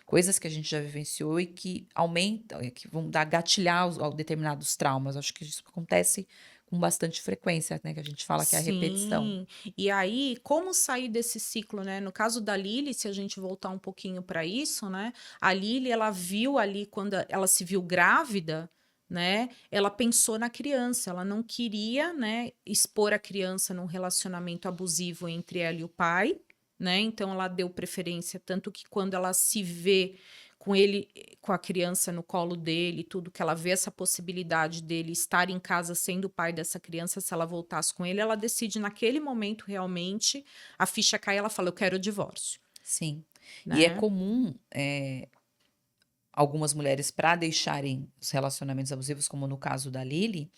coisas que a gente já vivenciou e que aumentam, que vão dar gatilhar determinados traumas. Acho que isso acontece com bastante frequência, né? Que a gente fala que é a repetição. Sim. E aí, como sair desse ciclo, né? No caso da Lily, se a gente voltar um pouquinho para isso, né? A Lily, ela viu ali quando ela se viu grávida, né? Ela pensou na criança, ela não queria, né, expor a criança num relacionamento abusivo entre ela e o pai, né? Então ela deu preferência tanto que quando ela se vê com ele, com a criança no colo dele, tudo que ela vê essa possibilidade dele estar em casa sendo o pai dessa criança, se ela voltasse com ele, ela decide naquele momento realmente, a ficha cai, e ela fala, eu quero o divórcio, Sim. E é né? comum algumas mulheres, para deixarem os relacionamentos abusivos, como no caso da Lily,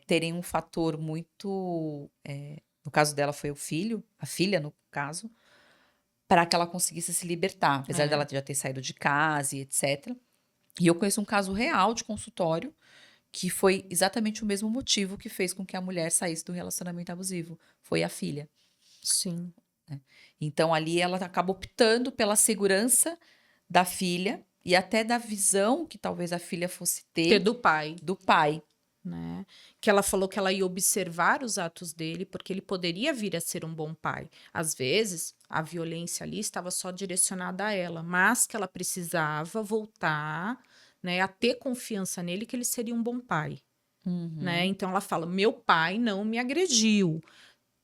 terem um fator muito. No caso dela foi o filho, a filha, no caso, para que ela conseguisse se libertar, apesar É, dela já ter saído de casa e etc. E eu conheço um caso real de consultório que foi exatamente o mesmo motivo que fez com que a mulher saísse do relacionamento abusivo. Foi a filha. sim. Então ali ela acaba optando pela segurança da filha e até da visão que talvez a filha fosse Ter ter do pai, do pai. né? Que ela falou que ela ia observar os atos dele, porque ele poderia vir a ser um bom pai. Às vezes, a violência ali estava só direcionada a ela, mas que ela precisava voltar, né, a ter confiança nele que ele seria um bom pai, né? Uhum. Então ela fala: "Meu pai não me agrediu.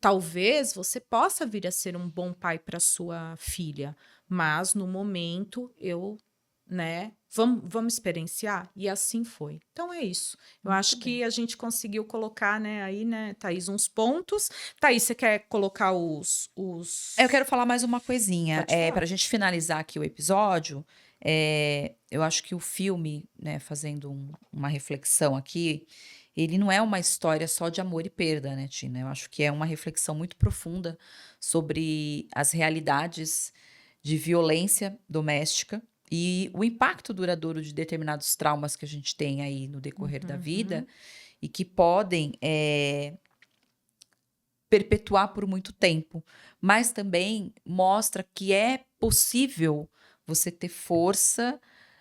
Talvez você possa vir a ser um bom pai para sua filha, mas no momento eu, né, vamos experienciar?" E assim foi. Então é isso. Eu Muito acho bem. que a gente conseguiu colocar, né, aí, né, Thaís, uns pontos. Thaís, você quer colocar Eu quero falar mais uma coisinha, Pode para falar. a gente finalizar aqui o episódio. Eu acho que o filme, né, fazendo uma reflexão aqui, ele não é uma história só de amor e perda, né, Tina? Eu acho que é uma reflexão muito profunda sobre as realidades de violência doméstica e o impacto duradouro de determinados traumas que a gente tem aí no decorrer da vida Uhum. e que podem perpetuar por muito tempo, mas também mostra que é possível você ter força,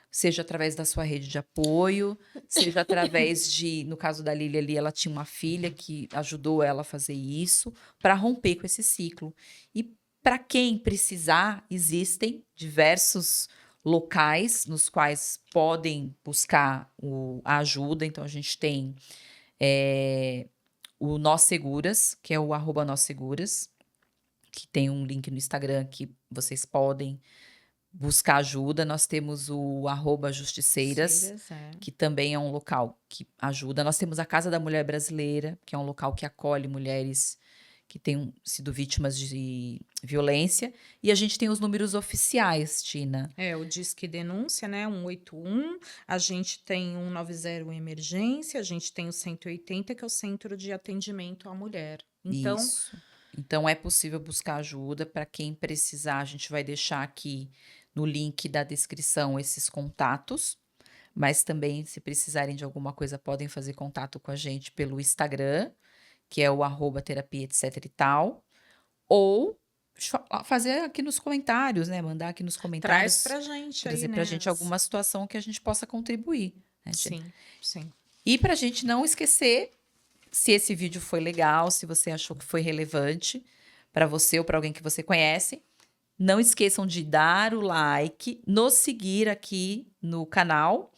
seja através da sua rede de apoio, seja através de, no caso da Lili ali, ela tinha uma filha que ajudou ela a fazer isso, para romper com esse ciclo. E para quem precisar, existem diversos locais nos quais podem buscar a ajuda. Então, a gente tem o Nós Seguras, que é o @Nós Seguras, que tem um link no Instagram que vocês podem buscar ajuda. Nós temos o @Justiceiras, Seiras, é. que também é um local que ajuda. Nós temos a Casa da Mulher Brasileira, que é um local que acolhe mulheres que tenham sido vítimas de violência. E a gente tem os números oficiais, Tina. É, o Disque Denúncia, né, 181, a gente tem 190 Emergência, a gente tem o 180, que é o Centro de Atendimento à Mulher. Então, Isso. Então é possível buscar ajuda para quem precisar. A gente vai deixar aqui no link da descrição esses contatos, mas também, se precisarem de alguma coisa, podem fazer contato com a gente pelo Instagram, que é o @terapia etc e tal, ou fazer aqui nos comentários, né? Mandar aqui nos traz comentários, pra gente aí, trazer para a né? gente alguma situação que a gente possa contribuir, né, Tina? Sim, sim. E para a gente não esquecer, se esse vídeo foi legal, se você achou que foi relevante para você ou para alguém que você conhece, não esqueçam de dar o like, nos seguir aqui no canal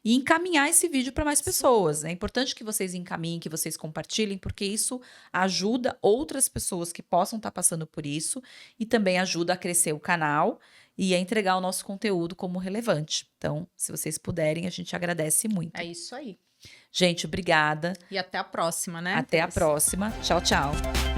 e encaminhar esse vídeo para mais pessoas. É importante que vocês encaminhem, que vocês compartilhem, porque isso ajuda outras pessoas que possam estar passando por isso e também ajuda a crescer o canal e a entregar o nosso conteúdo como relevante. Então, se vocês puderem, a gente agradece muito. É isso aí. Gente, obrigada. E até a próxima, né? Até a Thaís? próxima. Tchau, tchau.